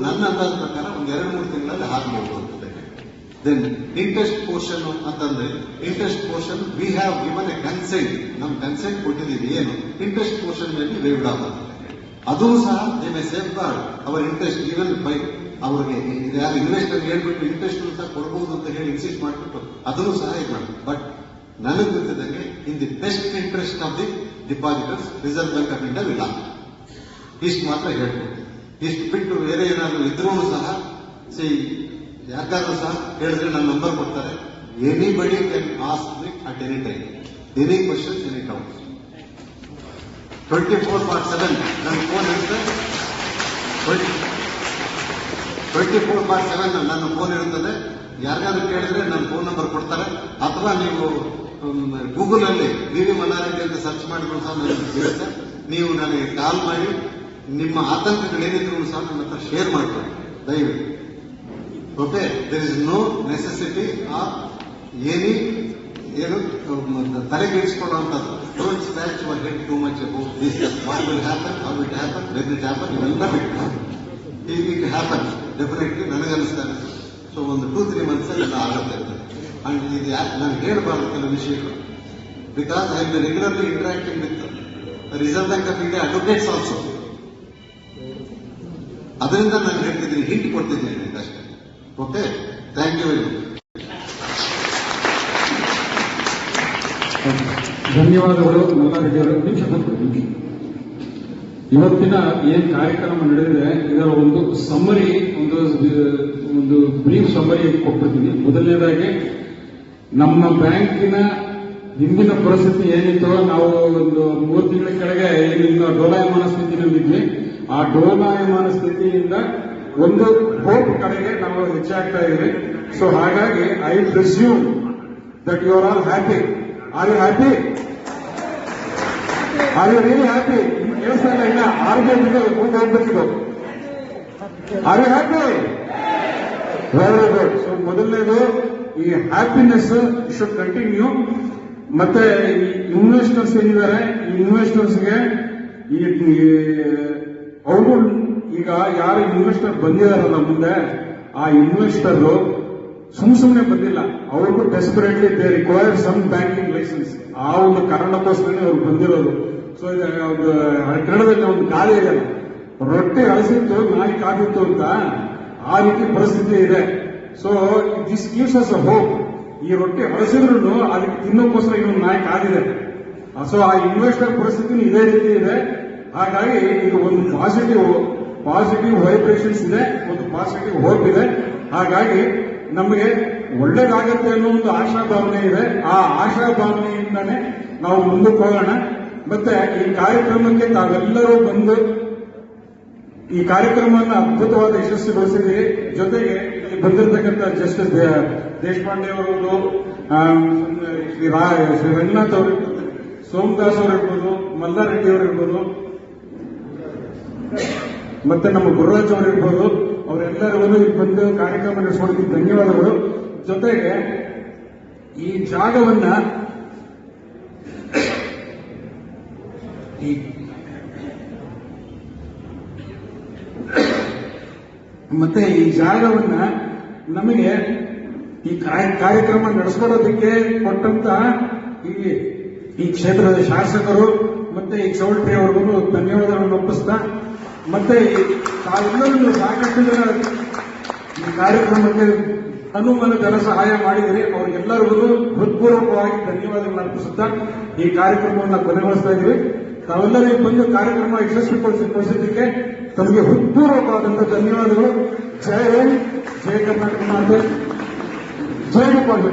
ನನ್ನ ಅಂದಾಜ ಪ್ರಕಾರ ಒಂದು 2-3 ತಿಂಗಳಲ್ಲಿ ಆಗಬಹುದು ಅಂತ. ದೆನ್ ಇಂಟ್ರೆಸ್ಟ್ ಪೋರ್ಷನ್ ಅಂತಂದ್ರೆ, interest portion we have given a consent, ನಮ್ ಕನ್ಸೆಂಟ್ ಕೊಟ್ಟಿದ್ದೀವಿ. ಏನು ಇಂಟ್ರೆಸ್ಟ್ ಪೋರ್ಷನ್ ಮೇಲೆ ವೇವ್ಡ್ ಆಗುತ್ತೆ. ಅದು ಸಹ they may safeguard our interest even by ಅವ್ರಿಗೆ ಯಾರು ಇನ್ವೆಸ್ಟರ್ ಹೇಳ್ಬಿಟ್ಟು ಇಂಟ್ರೆಸ್ಟ್ ಸಹ ಕೊಡಬಹುದು ಅಂತ ಹೇಳಿ ಇನ್ಸಿಸ್ಟ್ ಮಾಡಿಬಿಟ್ಟು ಅದನ್ನು ಸಹ ಇದು ಮಾಡಿ. ಬಟ್ ನನಗೆ ಗೊತ್ತಿದ್ದಂಗೆ in the best interest of the depositors reserve bank of India ಇಲ್ಲ. ಇಷ್ಟು ಮಾತ್ರ ಹೇಳ್ಬೋದು. ಇಷ್ಟು ಬಿಟ್ಟು ಬೇರೆ ಏನಾದ್ರು ಇದ್ರೂ ಸಹ ಯಾರಿಗಾದ್ರೂ ಸಹ ಹೇಳಿದ್ರೆ ನನ್ನ ನಂಬರ್ ಕೊಡ್ತಾರೆ. Anybody can ask me at any time, any question, any doubts. 24/7 ನನ್ನ ಫೋನ್ ಇರುತ್ತೆ. 24/7 ನನ್ನ ಫೋನ್ ಇರುತ್ತದೆ. ಯಾರಿಗಾದ್ರೂ ಕೇಳಿದ್ರೆ ನನ್ನ ಫೋನ್ ನಂಬರ್ ಕೊಡ್ತಾರೆ. ಅಥವಾ ನೀವು ಗೂಗಲ್ ಅಲ್ಲಿ BV ಮಲ್ಲಾರೆಡ್ಡಿ ಅಂತ ಸರ್ಚ್ ಮಾಡಿದ್ರು ಸಹ ನನಗೆ ಸಿಗುತ್ತೆ. ನೀವು ನನಗೆ ಕಾಲ್ ಮಾಡಿ ನಿಮ್ಮ ಆತಂಕಗಳೇನಿದ್ರು ಸಹ ನನ್ನ ಹತ್ರ ಶೇರ್ ಮಾಡ್ಕೊಳ್ಳಿ ದಯವಿಟ್ಟು. Okay, there is no necessity of ಏನು ತಲೆಗೆಡಿಸ್ಕೊಳ್ಳುವಂಥದ್ದು. Don't scratch your head too much about this, what will happen, how it happen, when it happen, ಇವೆಲ್ಲ ಬಿಟ್ಟು ಇಟ್ ಹ್ಯಾಪನ್ ಡೆಫಿನೆಟ್ಲಿ ನನಗನ್ನಿಸ್ತಾರೆ. ಸೊ ಒಂದು 2-3 ಮಂತ್ಸ್ ಎಲ್ಲ ಆಗುತ್ತೆ. ಅಂಡ್ ಇದು ಯಾಕೆ ನಾನು ಹೇಳಬಾರ್ದು ಕೆಲವು ವಿಷಯಗಳು, because I am regularly interacting with Reserve bank of India advocates also. ಅದರಿಂದ ನಾನು ಹೇಳ್ತಿದ್ದೀನಿ, ಹಿಂಟ್ ಕೊಡ್ತಿದ್ದೀನಿ ಅಷ್ಟೇ. Okay, thank you very much. ಧನ್ಯವಾದಗಳು ಮಲ್ಲಾರೆಡ್ಡಿ ಅವರು. ನಿಮಿಷ ಇವತ್ತಿನ ಏನ್ ಕಾರ್ಯಕ್ರಮ ನಡೆದಿದೆ ಇದರ ಒಂದು ಸಮ್ಮರಿ, ಒಂದು ಬ್ರೀಫ್ ಸಮ್ಮರಿ ಕೊಟ್ಟಿರ್ತೀನಿ. ಮೊದಲನೇದಾಗಿ ನಮ್ಮ ಬ್ಯಾಂಕಿನ ಹಿಂದಿನ ಪರಿಸ್ಥಿತಿ ಏನಿತ್ತು, ನಾವು ಒಂದು 3 ತಿಂಗಳ ಕೆಳಗೆ ಏನು ಡೋಲಾಯಮಾನ ಸ್ಥಿತಿನಲ್ಲಿದ್ವಿ, ಆ ಡೋಲಾಯಮಾನ ಸ್ಥಿತಿಯಿಂದ ಒಂದು ಹೋಪ್ ಕಡೆಗೆ ನಾವು ಹೆಚ್ಚಾಗ್ತಾ ಇದ್ವಿ. ಸೊ ಹಾಗಾಗಿ I presume that you are all happy. Are you happy? Are you really happy? ಕೆಲಸ ಇಲ್ಲ, ಆರೋಗ್ಯ ಹೋಗ್ಬೇಕಿದ್ದು. Are you happy? Very good. So ಮೊದಲನೇದು ಈ ಹ್ಯಾಪಿನೆಸ್ ಶುಡ್ ಕಂಟಿನ್ಯೂ. ಮತ್ತೆ ಇನ್ವೆಸ್ಟರ್ಸ್ ಏನಿದ್ದಾರೆ, ಈ ಇನ್ವೆಸ್ಟರ್ಸ್ಗೆ ಅವರು ಈಗ ಯಾರು ಇನ್ವೆಸ್ಟರ್ ಬಂದಿದಾರಲ್ಲ ಮುಂದೆ, ಆ ಇನ್ವೆಸ್ಟರ್ ಸುಮ್ಮನೆ ಬಂದಿಲ್ಲ, ಅವ್ರಿಗೂ desperately they require some banking license. ಆ ಒಂದು ಕಾರಣಕ್ಕೋಸ್ಕರ ಅವ್ರು ಬಂದಿರೋದು. ಸೊ ಇದು ಒಂದು ಕನ್ನಡದಲ್ಲಿ ಒಂದು ಗಾದೆ ಇದೆ, ರೊಟ್ಟೆ ಅಳಿಸಿತ್ತು ನಾಯಿ ಕಾದಿತ್ತು ಅಂತ, ಆ ರೀತಿ ಪರಿಸ್ಥಿತಿ ಇದೆ. So this gives us a hope. ಈ ರೊಟ್ಟೆ ಅಳಿಸಿದ್ರು ಅದಕ್ಕೆ ತಿನ್ನೋಕ್ಕೋಸ್ಕರ ಇನ್ನೊಂದು ನಾಯಿ ಕಾದಿದೆ. ಸೊ ಆ ಇನ್ವೆಸ್ಟರ್ ಪರಿಸ್ಥಿತಿ ಇದೇ ರೀತಿ ಇದೆ. ಹಾಗಾಗಿ ಇದು ಒಂದು ಪಾಸಿಟಿವ್ ವೈಬ್ರೇಷನ್ಸ್ ಇದೆ, ಒಂದು ಪಾಸಿಟಿವ್ ಹೋಪ್ ಇದೆ. ಹಾಗಾಗಿ ನಮಗೆ ಒಳ್ಳೇದಾಗತ್ತೆ ಅನ್ನೋ ಒಂದು ಆಶಾಭಾವನೆ ಇದೆ. ಆ ಆಶಾಭಾವನೆಯಿಂದಾನೇ ನಾವು ಮುಂದಕ್ಕೆ ಹೋಗೋಣ. ಮತ್ತೆ ಈ ಕಾರ್ಯಕ್ರಮಕ್ಕೆ ತಾವೆಲ್ಲರೂ ಬಂದು ಈ ಕಾರ್ಯಕ್ರಮವನ್ನು ಅದ್ಭುತವಾದ ಯಶಸ್ವಿಗೊಳಿಸಿದ್ದೀರಿ. ಜೊತೆಗೆ ಇಲ್ಲಿ ಬಂದಿರತಕ್ಕಂಥ ಜಸ್ಟಿಸ್ ದೇಶಪಾಂಡೆ ಅವರು, ಶ್ರೀ ರಂಗನಾಥ್ ಅವರು, ಸೋಮದಾಸ್ ಅವರು ಇರ್ಬೋದು, ಮಲ್ಲಾರೆಡ್ಡಿ ಅವರು ಇರ್ಬೋದು, ಮತ್ತೆ ನಮ್ಮ ಗುರುರಾಜ್ ಅವರು ಇರ್ಬೋದು, ಅವರೆಲ್ಲರಿಗೂ ಇಲ್ಲಿ ಬಂದು ಕಾರ್ಯಕ್ರಮ ನಡೆಸ್ಕೊಡೋದಕ್ಕೆ ಧನ್ಯವಾದಗಳು. ಜೊತೆಗೆ ಈ ಜಾಗವನ್ನ ನಮಗೆ ಈ ಕಾರ್ಯಕ್ರಮ ನಡೆಸ್ಕೊಡೋದಕ್ಕೆ ಕೊಟ್ಟಂತ ಈ ಕ್ಷೇತ್ರದ ಶಾಸಕರು ಮತ್ತೆ ಈ ಚೌಲ್ಟ್ರಿ ಅವ್ರಿಗೂ ಧನ್ಯವಾದಗಳನ್ನು ಒಪ್ಪಿಸ್ತಾ, ಮತ್ತೆ ತಾವೆಲ್ಲರೂ ಸಾಕಷ್ಟು ಜನ ಈ ಕಾರ್ಯಕ್ರಮಕ್ಕೆ ಅನುಮಾನ ಧನ ಸಹಾಯ ಮಾಡಿದರೆ ಅವ್ರಿಗೆಲ್ಲರಿಗೂ ಹೃತ್ಪೂರ್ವಕವಾಗಿ ಧನ್ಯವಾದಗಳನ್ನು ಅರ್ಪಿಸುತ್ತಾ ಈ ಕಾರ್ಯಕ್ರಮವನ್ನು ಕೊನೆಗೊಳಿಸ್ತಾ ಇದ್ದೀವಿ. ತಾವೆಲ್ಲರೂ ಬಂದು ಕಾರ್ಯಕ್ರಮ ಯಶಸ್ವಿಗೊಳಿಸಿದ್ದಕ್ಕೆ ತಮಗೆ ಹೃತ್ಪೂರ್ವಕವಾದಂತಹ ಧನ್ಯವಾದಗಳು. ಜೈ ಹಿಂದ್, ಜೈ ಕರ್ನಾಟಕ ಮಾತೆ, ಜೈ ಗೋಪಾಲ್.